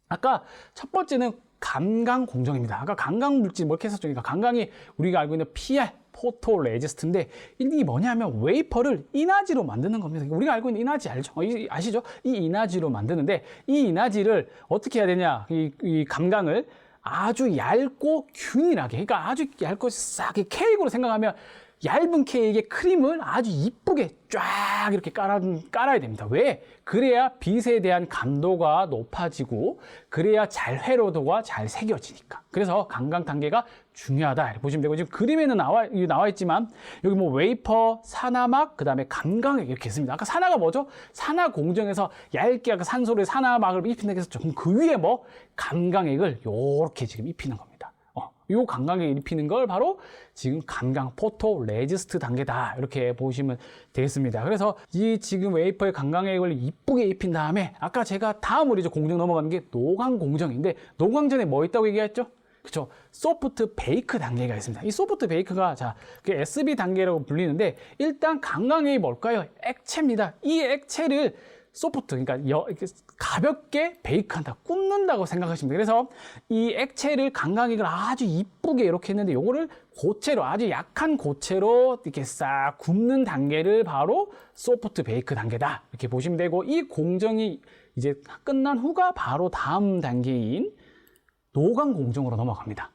아까 첫 번째는 감광 공정입니다. 아까 감광 물질 뭐 이렇게 했었죠. 그러니까 감광이 우리가 알고 있는 PR, 포토 레지스트인데, 이게 뭐냐면 웨이퍼를 이나지로 만드는 겁니다. 우리가 알고 있는 이나지 아시죠? 이 이나지로 만드는데, 이 이나지를 어떻게 해야 되냐? 이 감광을 아주 얇고 균일하게, 그러니까 아주 얇고 싹 케이크로 생각하면 얇은 케이크에 크림을 아주 이쁘게 쫙 이렇게 깔아야 됩니다. 왜? 그래야 빛에 대한 감도가 높아지고, 그래야 잘 회로도가 잘 새겨지니까. 그래서 감광 단계가 중요하다 이렇게 보시면 되고, 지금 그림에는 나와 있지만 여기 뭐 웨이퍼, 산화막, 그 다음에 감광액 이렇게 있습니다. 아까 산화가 뭐죠? 산화 공정에서 얇게 아까 산소를 산화막을 입힌다고 했었죠. 그럼 그 위에 뭐 감광액을 요렇게 지금 입히는 겁니다. 요 감광액 입히는 걸 바로 지금 감광 포토 레지스트 단계다 이렇게 보시면 되겠습니다. 그래서 이 지금 웨이퍼의 감광액을 이쁘게 입힌 다음에, 아까 제가 다음으로 이제 공정 넘어가는 게 노광 공정인데, 노광 전에 뭐 있다고 얘기했죠? 그렇죠. 소프트 베이크 단계가 있습니다. 이 소프트 베이크가 자, 그 SB 단계라고 불리는데, 일단 감광액이 뭘까요? 액체입니다. 이 액체를 소프트, 그러니까 가볍게 베이크한다, 굽는다고 생각하시면 돼요. 그래서 이 액체를 감광액을 아주 이쁘게 이렇게 했는데, 요거를 고체로, 아주 약한 고체로 이렇게 싹 굽는 단계를 바로 소프트 베이크 단계다 이렇게 보시면 되고, 이 공정이 이제 끝난 후가 바로 다음 단계인 노광 공정으로 넘어갑니다.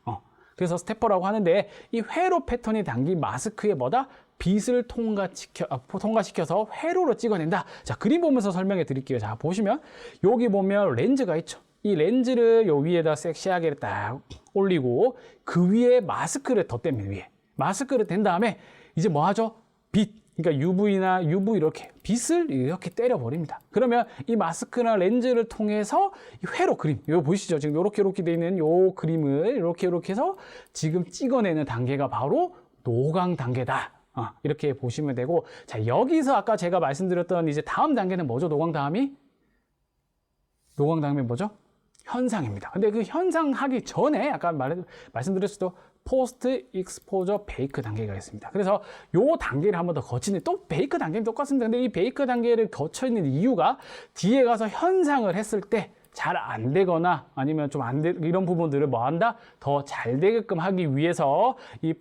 그래서 스테퍼라고 하는데, 이 회로 패턴이 담긴 마스크에 뭐다? 빛을 통과시켜서 회로로 찍어낸다. 자, 그림 보면서 설명해 드릴게요. 자, 보시면 여기 보면 렌즈가 있죠. 이 렌즈를 요 위에다 섹시하게 딱 올리고, 그 위에 마스크를 덧댑니다. 위에 마스크를 댄 다음에 이제 뭐 하죠? 빛, 그러니까 UV나 UV 이렇게 빛을 이렇게 때려 버립니다. 그러면 이 마스크나 렌즈를 통해서 이 회로 그림, 이거 보이시죠? 지금 이렇게 돼 있는 요 그림을 이렇게 해서 지금 찍어내는 단계가 바로 노광 단계다. 이렇게 보시면 되고, 자, 여기서 아까 제가 말씀드렸던 이제 다음 단계는 뭐죠? 노광 다음이 뭐죠? 현상입니다. 근데 그 현상 하기 전에 아까 말씀드렸을 포스트 익스포저 베이크 단계가 있습니다. 그래서 요 단계를 한 번 더 거치는, 또 베이크 단계는 똑같습니다. 근데 이 베이크 단계를 거쳐 있는 이유가 뒤에 가서 현상을 했을 때 잘 안 되거나 아니면 좀 안 돼, 이런 부분들을 뭐 한다? 더 잘 되게끔 하기 위해서 이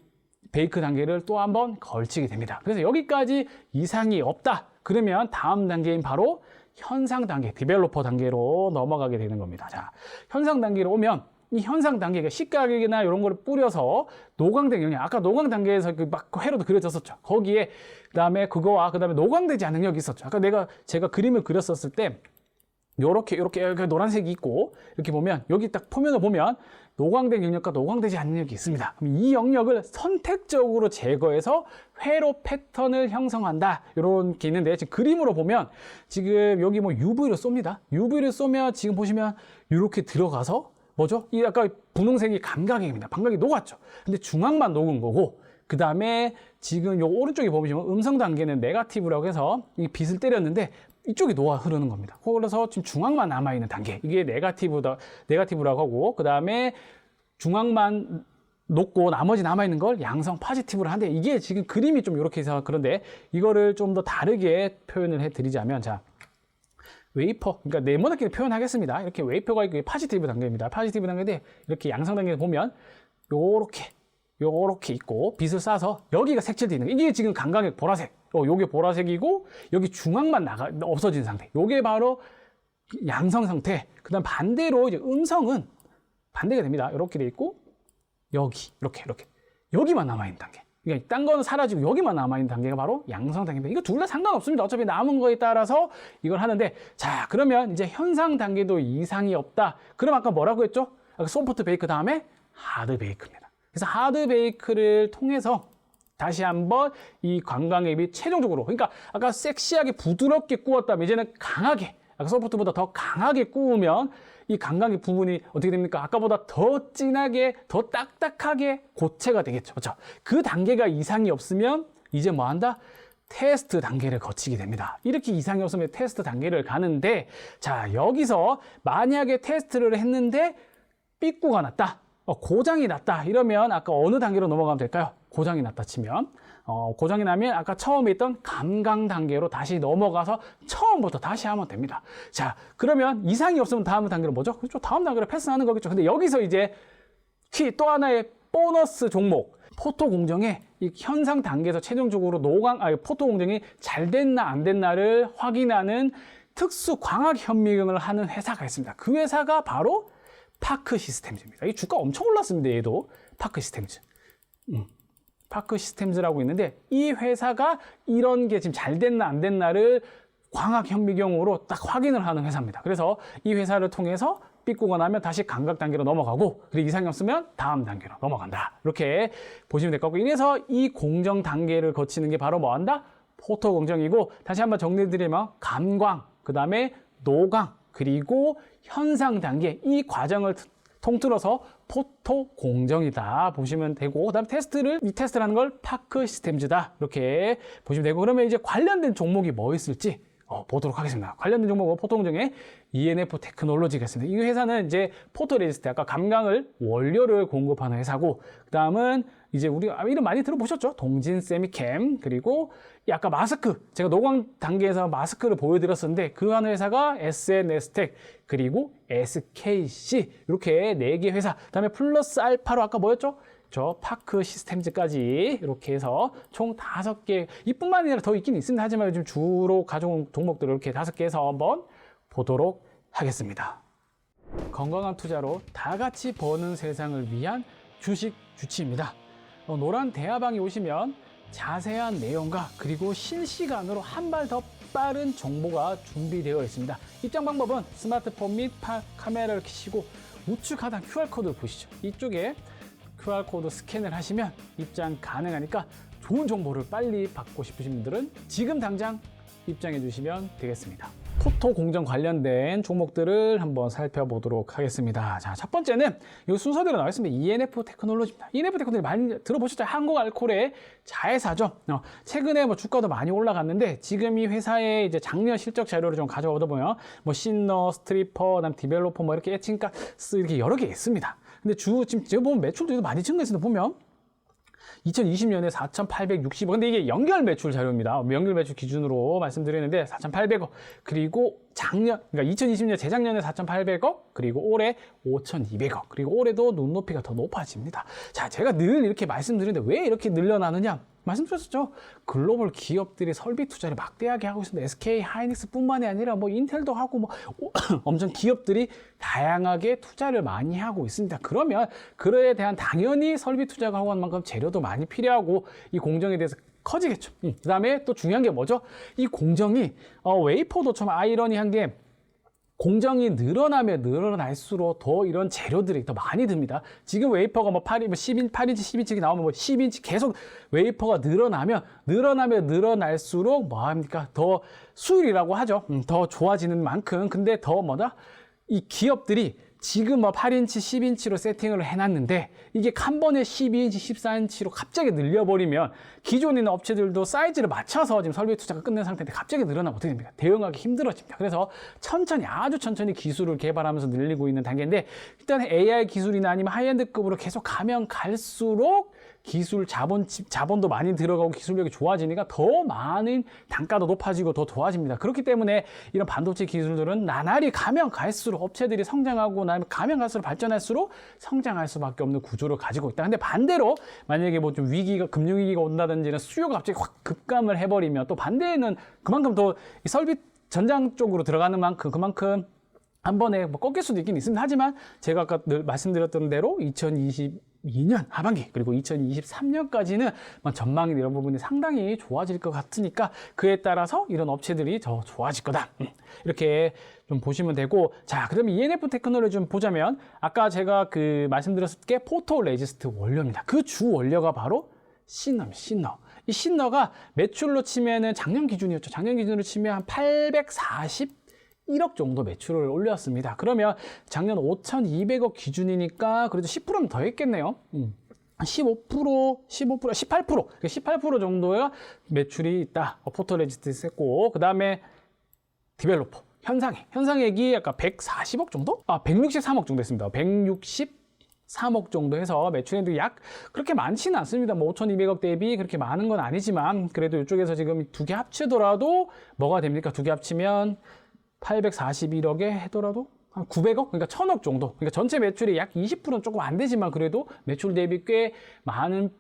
베이크 단계를 또 한 번 걸치게 됩니다. 그래서 여기까지 이상이 없다. 그러면 다음 단계인 바로 현상 단계, 디벨로퍼 단계로 넘어가게 되는 겁니다. 자, 현상 단계로 오면 이 현상 단계가 식가격이나 이런 거를 뿌려서 노광된 영역, 아까 노광 단계에서 막 회로도 그려졌었죠. 거기에 그다음에 그거와 그다음에 노광되지 않은 영역이 있었죠. 아까 제가 그림을 그렸었을 때 요렇게 노란색이 있고, 이렇게 보면 여기 딱 표면을 보면 노광된 영역과 노광되지 않는 영역이 있습니다. 그럼 이 영역을 선택적으로 제거해서 회로 패턴을 형성한다, 이런 게 있는데, 지금 그림으로 보면 지금 여기 뭐 UV를 쏩니다. UV를 쏘면 지금 보시면 이렇게 들어가서 뭐죠? 이 아까 분홍색이 감광액입니다. 감광액이 녹았죠. 근데 중앙만 녹은 거고, 그 다음에 지금 요 오른쪽에 보시면 음성 단계는 네거티브라고 해서 이 빛을 때렸는데 이쪽이 녹아 흐르는 겁니다. 그래서 지금 중앙만 남아있는 단계, 이게 네거티브라고 하고, 그 다음에 중앙만 녹고 나머지 남아있는 걸 양성 포지티브로 하는데, 이게 지금 그림이 좀 이렇게 해서 그런데 이거를 좀 더 다르게 표현을 해드리자면, 자, 웨이퍼, 그러니까 네모나게 표현하겠습니다. 이렇게 웨이퍼가 있고 포지티브 단계입니다. 포지티브 단계인데 이렇게 양성 단계 보면 요렇게 요렇게 있고 빛을 쏴서 여기가 색칠되어 있는 거. 이게 지금 감광액 보라색. 요게 보라색이고 여기 중앙만 없어진 상태. 요게 바로 양성 상태. 그다음 반대로 이제 음성은 반대가 됩니다. 이렇게 돼 있고 여기 이렇게 여기만 남아 있는 단계. 그러니까 딴 거는 사라지고 여기만 남아 있는 단계가 바로 양성 단계입니다. 이거 둘 다 상관없습니다. 어차피 남은 거에 따라서 이걸 하는데, 자, 그러면 이제 현상 단계도 이상이 없다. 그럼 아까 뭐라고 했죠? 아까 소프트 베이크 다음에 하드 베이크입니다. 그래서 하드 베이크를 통해서 다시 한번 이 관광앱이 최종적으로, 그러니까 아까 섹시하게 부드럽게 구웠다면 이제는 강하게, 아까 소프트보다 더 강하게 구우면 이 감각의 부분이 어떻게 됩니까? 아까보다 더 진하게, 더 딱딱하게 고체가 되겠죠. 그렇죠? 그 단계가 이상이 없으면 이제 뭐 한다? 테스트 단계를 거치게 됩니다. 이렇게 이상이 없으면 테스트 단계를 가는데, 자, 여기서 만약에 테스트를 했는데 삐꾸가 났다, 고장이 났다 이러면 아까 어느 단계로 넘어가면 될까요? 고장이 났다 치면 고장이 나면 아까 처음에 있던 감강 단계로 다시 넘어가서 처음부터 다시 하면 됩니다. 자, 그러면 이상이 없으면 다음 단계는 뭐죠? 그렇죠? 다음 단계를 패스하는 거겠죠. 근데 여기서 이제 또 하나의 보너스 종목, 포토 공정의 이 현상 단계에서 최종적으로 포토 공정이 잘 됐나 안 됐나를 확인하는 특수 광학 현미경을 하는 회사가 있습니다. 그 회사가 바로 파크 시스템즈입니다. 이 주가 엄청 올랐습니다. 얘도 파크 시스템즈. 파크 시스템즈라고 있는데, 이 회사가 이런 게 지금 잘 됐나 안 됐나를 광학 현미경으로 딱 확인을 하는 회사입니다. 그래서 이 회사를 통해서 삐꾸가 나면 다시 감각 단계로 넘어가고, 그리고 이상이 없으면 다음 단계로 넘어간다. 이렇게 보시면 될 것 같고, 이래서 이 공정 단계를 거치는 게 바로 뭐 한다? 포토 공정이고, 다시 한번 정리해드리면 감광, 그 다음에 노광, 그리고 현상 단계, 이 과정을 통틀어서 포토 공정이다 보시면 되고, 그 다음 이 테스트를 하는 걸 파크 시스템즈다 이렇게 보시면 되고, 그러면 이제 관련된 종목이 뭐 있을지 보도록 하겠습니다. 관련된 종목은 포토 공정의 ENF 테크놀로지가 있습니다. 이 회사는 이제 포토레지스트, 아까 감광을 원료를 공급하는 회사고, 그 다음은 이제 우리가 이름 많이 들어보셨죠? 동진 세미캠, 그리고 아까 마스크, 제가 노광 단계에서 마스크를 보여드렸었는데 그 하는 회사가 SNS텍, 그리고 SKC, 이렇게 4개 회사, 그 다음에 플러스 알파로 아까 뭐였죠? 저 파크 시스템즈까지 이렇게 해서 총 5개, 이뿐만 아니라 더 있긴 있습니다. 하지만 요즘 주로 가져온 종목들을 이렇게 5개에서 한번 보도록 하겠습니다. 건강한 투자로 다 같이 버는 세상을 위한 주식 주치입니다. 노란 대화방에 오시면 자세한 내용과 그리고 실시간으로 한 발 더 빠른 정보가 준비되어 있습니다. 입장 방법은 스마트폰 및 카메라를 켜시고 우측 하단 QR코드를 보시죠. 이쪽에 QR코드 스캔을 하시면 입장 가능하니까 좋은 정보를 빨리 받고 싶으신 분들은 지금 당장 입장해 주시면 되겠습니다. 포토 공정 관련된 종목들을 한번 살펴보도록 하겠습니다. 자, 첫 번째는 이 순서대로 나와 있습니다. ENF 테크놀로지입니다. ENF 테크놀로지 많이 들어보셨죠? 한국알코올의 자회사죠. 최근에 뭐 주가도 많이 올라갔는데, 지금 이 회사의 이제 작년 실적 자료를 좀 가져오다 보면 뭐 신너, 스트리퍼, 그다음 디벨로퍼 뭐 이렇게 애칭가스 이렇게 여러 개 있습니다. 근데 지금 제가 보면 매출도 많이 증가했습니다. 보면 2020년에 4,860억. 근데 이게 연결 매출 자료입니다. 연결 매출 기준으로 말씀드리는데 4,800억. 그리고 그러니까 2020년 재작년에 4,800억. 그리고 올해 5,200억. 그리고 올해도 눈높이가 더 높아집니다. 자, 제가 늘 이렇게 말씀드리는데 왜 이렇게 늘려나느냐? 말씀드렸었죠. 글로벌 기업들이 설비 투자를 막대하게 하고 있습니다. SK 하이닉스뿐만이 아니라 뭐 인텔도 하고 뭐 엄청 기업들이 다양하게 투자를 많이 하고 있습니다. 그러면 그에 대한 당연히 설비 투자가 하고 하는 만큼 재료도 많이 필요하고 이 공정에 대해서 커지겠죠. 그 다음에 또 중요한 게 뭐죠? 이 공정이 웨이퍼도 좀 아이러니한 게, 공정이 늘어나면 늘어날수록 더 이런 재료들이 더 많이 듭니다. 지금 웨이퍼가 뭐 8인치, 10인치 나오면 뭐 10인치 계속 웨이퍼가 늘어나면 늘어날수록 뭐 합니까? 더 수율이라고 하죠. 더 좋아지는 만큼. 근데 더 뭐다? 이 기업들이 지금 뭐 8인치, 10인치로 세팅을 해놨는데 이게 한 번에 12인치, 14인치로 갑자기 늘려버리면 기존에 있는 업체들도 사이즈를 맞춰서 지금 설비 투자가 끝낸 상태인데 갑자기 늘어나면 어떻게 됩니까? 대응하기 힘들어집니다. 그래서 아주 천천히 기술을 개발하면서 늘리고 있는 단계인데, 일단 AI 기술이나 아니면 하이엔드급으로 계속 가면 갈수록 기술 자본도 많이 들어가고 기술력이 좋아지니까 더 많은 단가도 높아지고 더 좋아집니다. 그렇기 때문에 이런 반도체 기술들은 나날이 가면 갈수록 업체들이 성장하고 가면 갈수록 발전할수록 성장할 수밖에 없는 구조를 가지고 있다. 근데 반대로 만약에 뭐 좀 위기가 금융위기가 온다든지 수요가 갑자기 확 급감을 해버리면 또 반대에는 그만큼 더 설비 전장 쪽으로 들어가는 만큼 그만큼 한 번에 뭐 꺾일 수도 있긴 있습니다. 하지만 제가 아까 늘 말씀드렸던 대로 2022년 하반기 그리고 2023년까지는 전망이 이런 부분이 상당히 좋아질 것 같으니까 그에 따라서 이런 업체들이 더 좋아질 거다. 이렇게 좀 보시면 되고, 자, 그러면 ENF 테크놀로지 좀 보자면 아까 제가 그 말씀드렸을 게 포토 레지스트 원료입니다. 그 주 원료가 바로 신너입니다. 신너. 이 신너가 매출로 치면은 작년 기준이었죠. 작년 기준으로 치면 한 841억 정도 매출을 올렸습니다. 그러면 작년 5,200억 기준이니까 그래도 10%는 더 했겠네요. 18% 정도의 매출이 있다. 포토레지스트 했고, 그 다음에 디벨로퍼, 현상액이 약간 140억 정도? 163억 정도 했습니다. 163억 정도 해서 매출액도 약 그렇게 많지는 않습니다. 뭐 5,200억 대비 그렇게 많은 건 아니지만 그래도 이쪽에서 지금 두 개 합치더라도 뭐가 됩니까? 두 개 합치면 841억에 하더라도 한 900억? 그러니까 1,000억 정도. 그러니까 전체 매출이 약 20%는 조금 안 되지만 그래도 매출 대비 꽤 많은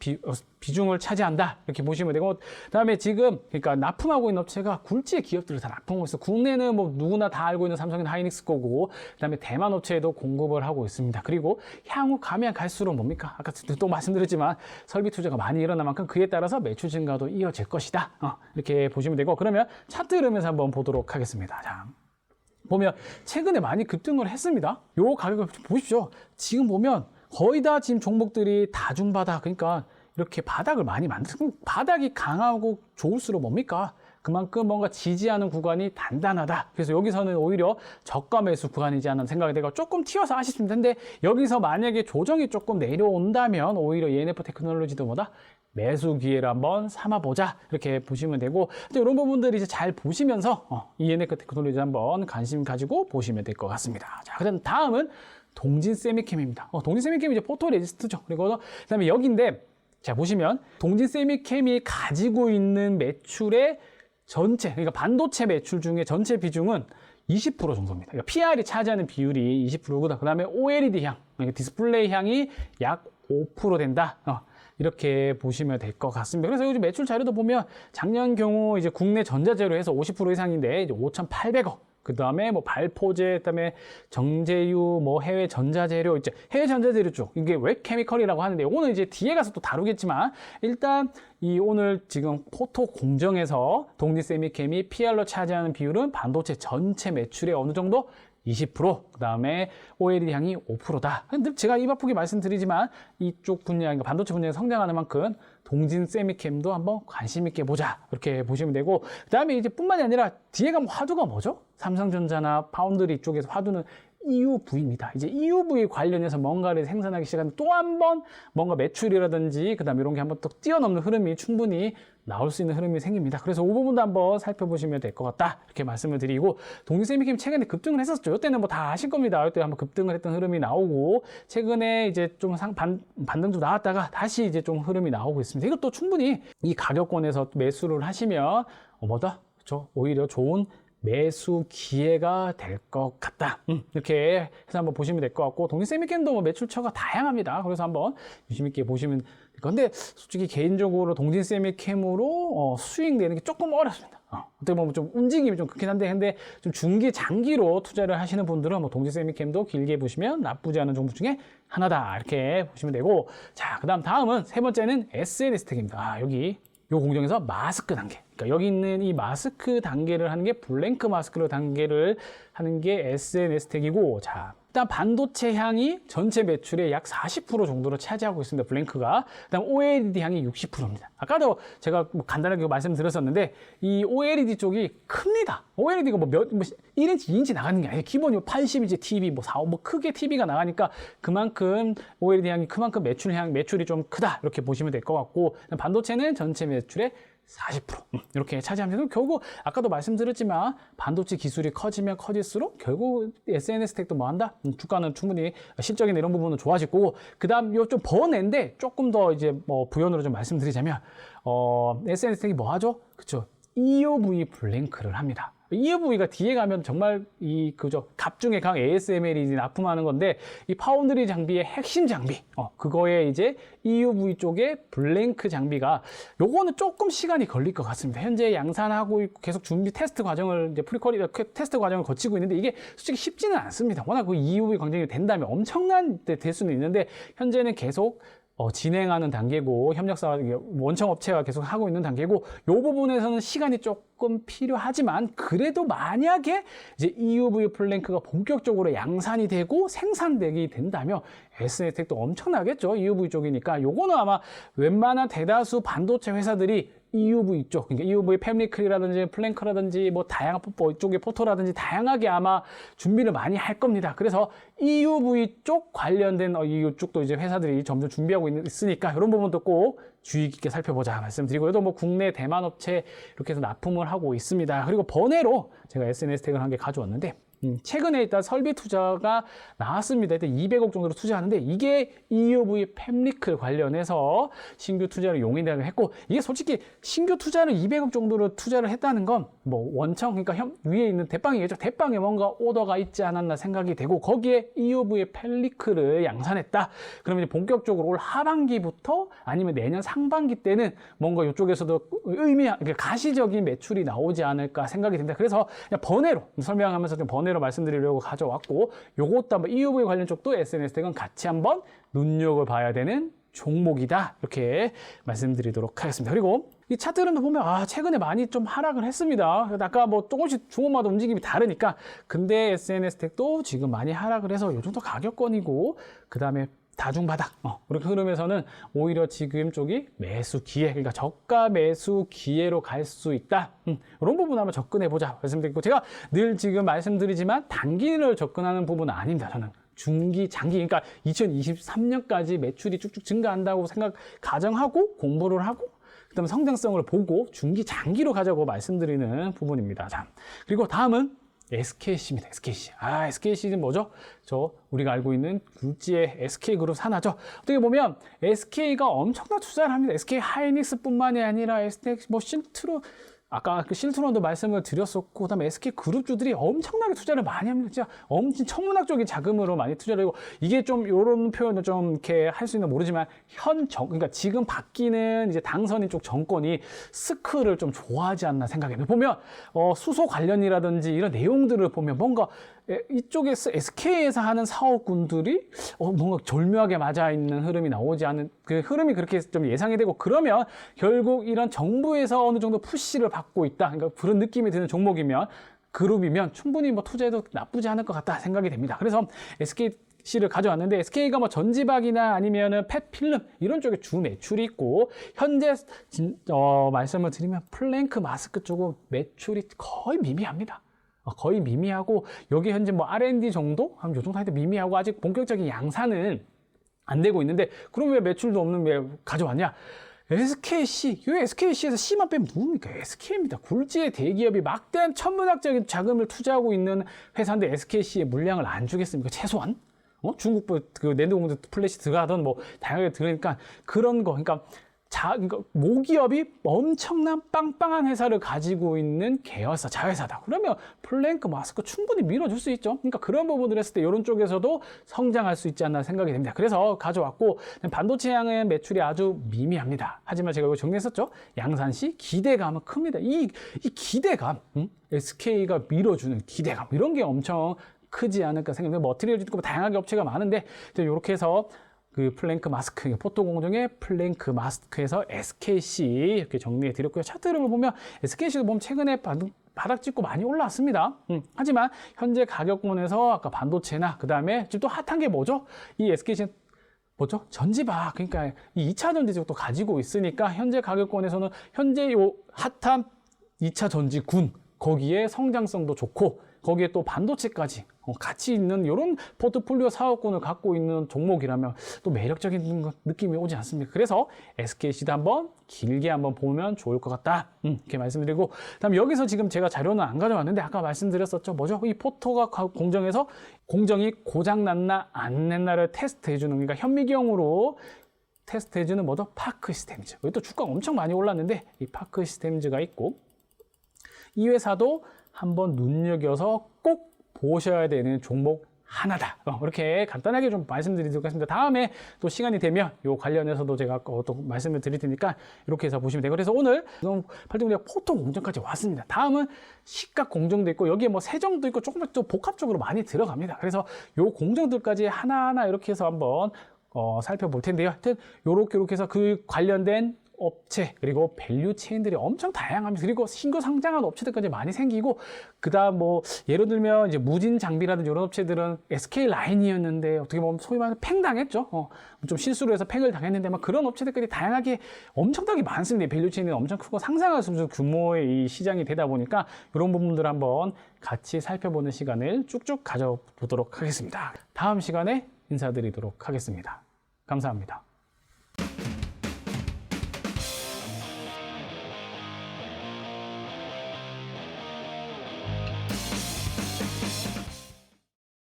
비중을 차지한다. 이렇게 보시면 되고, 그다음에 지금 그러니까 납품하고 있는 업체가 굴지의 기업들을 다 납품하고 있어. 국내는 뭐 누구나 다 알고 있는 삼성이나 하이닉스 거고, 그다음에 대만 업체에도 공급을 하고 있습니다. 그리고 향후 가면 갈수록 뭡니까? 아까 또 말씀드렸지만 설비 투자가 많이 일어난 만큼 그에 따라서 매출 증가도 이어질 것이다. 이렇게 보시면 되고, 그러면 차트 흐름에서 한번 보도록 하겠습니다. 자. 보면 최근에 많이 급등을 했습니다. 요 가격을 보십시오. 지금 보면 거의 다 지금 종목들이 다중바닥, 그러니까 이렇게 바닥을 많이 만들고, 바닥이 강하고 좋을수록 뭡니까? 그만큼 뭔가 지지하는 구간이 단단하다. 그래서 여기서는 오히려 저가 매수 구간이지 않는 생각이 되고 조금 튀어서 하실 수 있는데, 여기서 만약에 조정이 조금 내려온다면 오히려 ENF 테크놀로지도 뭐다? 매수 기회를 한번 삼아보자. 이렇게 보시면 되고, 이런 부분들 이제 잘 보시면서 ENF 테크놀로지 한번 관심 가지고 보시면 될 것 같습니다. 자, 그다음 다음은 동진 세미캠입니다. 동진 세미캠이 이제 포토 레지스트죠. 그리고 그다음에 여기인데, 자 보시면 동진 세미캠이 가지고 있는 매출의 전체, 그러니까 반도체 매출 중에 전체 비중은 20% 정도입니다. 그러니까 PR이 차지하는 비율이 20%고다. 그다음에 OLED 향, 그러니까 디스플레이 향이 약 5% 된다. 이렇게 보시면 될 것 같습니다. 그래서 요즘 매출 자료도 보면 작년 경우 이제 국내 전자재료 해서 50% 이상인데 이제 5,800억. 그 다음에 뭐 발포제, 그 다음에 정제유, 뭐 해외 전자재료, 이제 해외 전자재료 쪽, 이게 웹케미컬이라고 하는데, 이거는 이제 뒤에 가서 또 다루겠지만, 일단 이 오늘 지금 포토 공정에서 동진 세미캠이 PR로 차지하는 비율은 반도체 전체 매출의 어느 정도? 20%, 그 다음에 OLED 향이 5%다. 근데 제가 입 아프게 말씀드리지만 이쪽 분야, 그러니까 반도체 분야에 성장하는 만큼 동진 세미캠도 한번 관심 있게 보자. 이렇게 보시면 되고, 그 다음에 이제 뿐만이 아니라 뒤에 가면 화두가 뭐죠? 삼성전자나 파운드리 쪽에서 화두는 EUV입니다. 이제 EUV 관련해서 뭔가를 생산하기 시작하면 또 한 번 뭔가 매출이라든지 그다음에 이런 게 한번 또 뛰어넘는 흐름이 충분히 나올 수 있는 흐름이 생깁니다. 그래서 이 부분도 한번 살펴보시면 될 것 같다. 이렇게 말씀을 드리고, 동진 세미캠 최근에 급등을 했었죠. 이때는 뭐 다 아실 겁니다. 이때 한번 급등을 했던 흐름이 나오고, 최근에 이제 좀 반등 좀 나왔다가 다시 이제 좀 흐름이 나오고 있습니다. 이것도 충분히 이 가격권에서 매수를 하시면 뭐다? 그렇죠? 오히려 좋은 매수 기회가 될 것 같다. 이렇게 해서 한번 보시면 될 것 같고, 동진 세미캠도 뭐 매출처가 다양합니다. 그래서 한번 유심 있게 보시면 될 것 같은데, 솔직히 개인적으로 동진 세미캠으로 수익 내는 게 조금 어렵습니다. 어떻게 보면 좀 움직임이 좀 그렇긴 한데, 근데 좀 중기 장기로 투자를 하시는 분들은 뭐 동진 세미캠도 길게 보시면 나쁘지 않은 종목 중에 하나다. 이렇게 보시면 되고, 자, 다음은 세 번째는 SNS텍입니다. 여기 요 공정에서 마스크 단계. 그러니까 여기 있는 이 마스크 단계를 하는 게 블랭크 마스크로 단계를 하는 게 SNS텍이고, 자, 일단 반도체 향이 전체 매출의 약 40% 정도로 차지하고 있습니다. 블랭크가. 그다음 OLED 향이 60%입니다. 아까도 제가 뭐 간단하게 말씀드렸었는데 이 OLED 쪽이 큽니다. OLED가 뭐 1인치, 2인치 나가는 게 아니에요. 기본이 80인치 TV, 뭐 4, 뭐 크게 TV가 나가니까 그만큼 OLED 향이 그만큼 매출이 좀 크다. 이렇게 보시면 될 것 같고, 반도체는 전체 매출의 40% 이렇게 차지하면서 결국 아까도 말씀드렸지만 반도체 기술이 커지면 커질수록 결국 SNS 텍도 뭐 한다? 주가는 충분히 실적이나 이런 부분은 좋아질 거고 그다음 요 좀 번외인데 조금 더 이제 뭐 부연으로 좀 말씀드리자면 SNS 텍이 뭐 하죠? 그쵸? EUV 블랭크를 합니다. EUV가 뒤에 가면 정말 갑 중에 강 ASML이 납품하는 건데 이 파운드리 장비의 핵심 장비 그거에 이제 EUV 쪽에 블랭크 장비가 요거는 조금 시간이 걸릴 것 같습니다. 현재 양산하고 있고 계속 준비 테스트 과정을 이제 프리퀄리 테스트 과정을 거치고 있는데 이게 솔직히 쉽지는 않습니다. 워낙 그 EUV 광쟁이 된다면 엄청난 때 될 수는 있는데 현재는 계속 진행하는 단계고 협력사 원청 업체가 계속 하고 있는 단계고 이 부분에서는 시간이 조금 필요하지만 그래도 만약에 이제 EUV 플랭크가 본격적으로 양산이 되고 생산되게 된다면 SNS텍도 엄청나겠죠. EUV 쪽이니까 요거는 아마 웬만한 대다수 반도체 회사들이 EUV 쪽, 그러니까 EUV 패밀리클이라든지 플랭크라든지 뭐 다양한 이쪽의 포토라든지 다양하게 아마 준비를 많이 할 겁니다. 그래서 EUV 쪽 관련된 이쪽도 이제 회사들이 점점 준비하고 있으니까 이런 부분도 꼭 주의 깊게 살펴보자 말씀드리고 그래도 뭐 국내 대만 업체 이렇게 해서 납품을 하고 있습니다. 그리고 번외로 제가 SNS텍을 한 개 가져왔는데 최근에 일단 설비 투자가 나왔습니다. 일단 200억 정도로 투자하는데 이게 EUV 팹리클 관련해서 신규 투자를 용인을 했고 이게 솔직히 신규 투자를 200억 정도로 투자를 했다는 건 뭐 원청 그러니까 위에 있는 대빵이겠죠. 대빵에 뭔가 오더가 있지 않았나 생각이 되고 거기에 EUV 팹리클을 양산했다. 그러면 이제 본격적으로 올 하반기부터 아니면 내년 상반기 때는 뭔가 이쪽에서도 그러니까 가시적인 매출이 나오지 않을까 생각이 듭니다. 그래서 그냥 번외로 설명하면서 좀 번외로 말씀드리려고 가져왔고 요것도 한번 EUV 관련 쪽도 SNS텍은 같이 한번 눈여겨봐야 되는 종목이다 이렇게 말씀드리도록 하겠습니다. 그리고 이 차트 흐름도 보면 최근에 많이 좀 하락을 했습니다. 아까 뭐 조금씩 종목마다 움직임이 다르니까 근데 SNS텍도 지금 많이 하락을 해서 요 정도 가격권이고 그 다음에 다중바닥 이렇게 흐름에서는 오히려 지금 쪽이 매수 기회 그러니까 저가 매수 기회로 갈 수 있다 이런 부분 한번 접근해 보자 말씀드리고 제가 늘 지금 말씀드리지만 단기를 접근하는 부분은 아닙니다. 저는 중기, 장기 그러니까 2023년까지 매출이 쭉쭉 증가한다고 가정하고 공부를 하고 그다음에 성장성을 보고 중기, 장기로 가자고 말씀드리는 부분입니다. 자, 그리고 다음은 SKC입니다. SKC. SKC는 뭐죠? 우리가 알고 있는 굴지의 SK그룹 산하죠. 어떻게 보면 SK가 엄청난 투자를 합니다. SK 하이닉스뿐만이 아니라 SK 뭐 실트로 아까 그 실트론도 말씀을 드렸었고 그다음에 SK그룹주들이 엄청나게 투자를 많이 합니다. 진짜 엄청 천문학적인 자금으로 많이 투자를 하고 이게 좀 이런 표현을 좀 이렇게 할 수 있는 모르지만 그러니까 지금 바뀌는 이제 당선인 쪽 정권이 스크를 좀 좋아하지 않나 생각해요. 보면 수소 관련이라든지 이런 내용들을 보면 뭔가 이쪽에서 SK에서 하는 사업군들이 뭔가 절묘하게 맞아 있는 흐름이 나오지 않는 그 흐름이 그렇게 좀 예상이 되고 그러면 결국 이런 정부에서 어느 정도 푸시를 받고 있다. 그러니까 그런 느낌이 드는 종목이면 그룹이면 충분히 뭐 투자해도 나쁘지 않을 것 같다 생각이 됩니다. 그래서 SKC를 가져왔는데 SK가 뭐 전지박이나 아니면은 펫필름 이런 쪽에 주 매출이 있고 현재 말씀을 드리면 플랭크 마스크 쪽은 매출이 거의 미미합니다. 거의 미미하고 여기 현재 뭐 R&D 정도? 한 요 정도 할 때 미미하고 아직 본격적인 양산은 안 되고 있는데 그럼 왜 매출도 없는 왜 가져왔냐? SKC, 이 SKC에서 C만 빼면 뭡니까? SK입니다. 굴지의 대기업이 막대한 천문학적인 자금을 투자하고 있는 회사인데 SKC의 물량을 안 주겠습니까? 최소한? 중국 그 낸드 플래시 들어가던 뭐 다양하게 들으니까 그런 거 그러니까 모기업이 엄청난 빵빵한 회사를 가지고 있는 계열사, 자회사다. 그러면 플랭크 마스크 충분히 밀어줄 수 있죠. 그러니까 그런 부분을 했을 때 이런 쪽에서도 성장할 수 있지 않나 생각이 됩니다. 그래서 가져왔고 반도체 향의 매출이 아주 미미합니다. 하지만 제가 이거 정리했었죠. 양산 시 기대감은 큽니다. 이 기대감, SK가 밀어주는 기대감 이런 게 엄청 크지 않을까 생각해요. 뭐 머티리얼도 있고 다양하게 업체가 많은데 이렇게 해서 그 플랭크 마스크, 포토 공정의 플랭크 마스크에서 SKC 이렇게 정리해 드렸고요. 차트 흐름을 보면 SKC도 보면 최근에 바닥 찍고 많이 올라왔습니다. 하지만 현재 가격권에서 아까 반도체나 그 다음에 지금 또 핫한 게 뭐죠? 이 SKC는 뭐죠? 전지박. 그러니까 이 2차 전지적도 가지고 있으니까 현재 가격권에서는 현재 요 핫한 2차 전지군 거기에 성장성도 좋고 거기에 또 반도체까지 같이 있는 이런 포트폴리오 사업군을 갖고 있는 종목이라면 또 매력적인 느낌이 오지 않습니까? 그래서 SKC도 한번 길게 한번 보면 좋을 것 같다. 이렇게 말씀드리고, 다음 여기서 지금 제가 자료는 안 가져왔는데 아까 말씀드렸었죠. 뭐죠? 이 포토가 공정에서 공정이 고장 났나 안 났나를 테스트해주는, 그러니까 현미경으로 테스트해주는 뭐죠? 파크 시스템즈. 여기 또 주가가 엄청 많이 올랐는데 이 파크 시스템즈가 있고, 이 회사도 한번 눈여겨서 꼭 보셔야 되는 종목 하나다. 이렇게 간단하게 좀 말씀드리도록 하겠습니다. 다음에 또 시간이 되면 이 관련해서도 제가 또 말씀을 드릴 테니까 이렇게 해서 보시면 되고, 그래서 오늘 팔뚝리가 포토 공정까지 왔습니다. 다음은 시각 공정도 있고 여기에 뭐 세정도 있고 조금 더 복합적으로 많이 들어갑니다. 그래서 이 공정들까지 하나하나 이렇게 해서 한번 살펴볼 텐데요. 하여튼 이렇게 해서 그 관련된 업체 그리고 밸류 체인들이 엄청 다양합니다. 그리고 신규 상장한 업체들까지 많이 생기고, 그다음 뭐 예를 들면 이제 무진 장비라든지 이런 업체들은 SK 라인이었는데 어떻게 보면 소위 말해서 팽 당했죠. 좀 실수로 해서 팽을 당했는데 막 그런 업체들까지 다양하게 엄청나게 많습니다. 밸류 체인은 엄청 크고 상상할 수 없는 규모의 이 시장이 되다 보니까 이런 부분들 한번 같이 살펴보는 시간을 쭉쭉 가져보도록 하겠습니다. 다음 시간에 인사드리도록 하겠습니다. 감사합니다.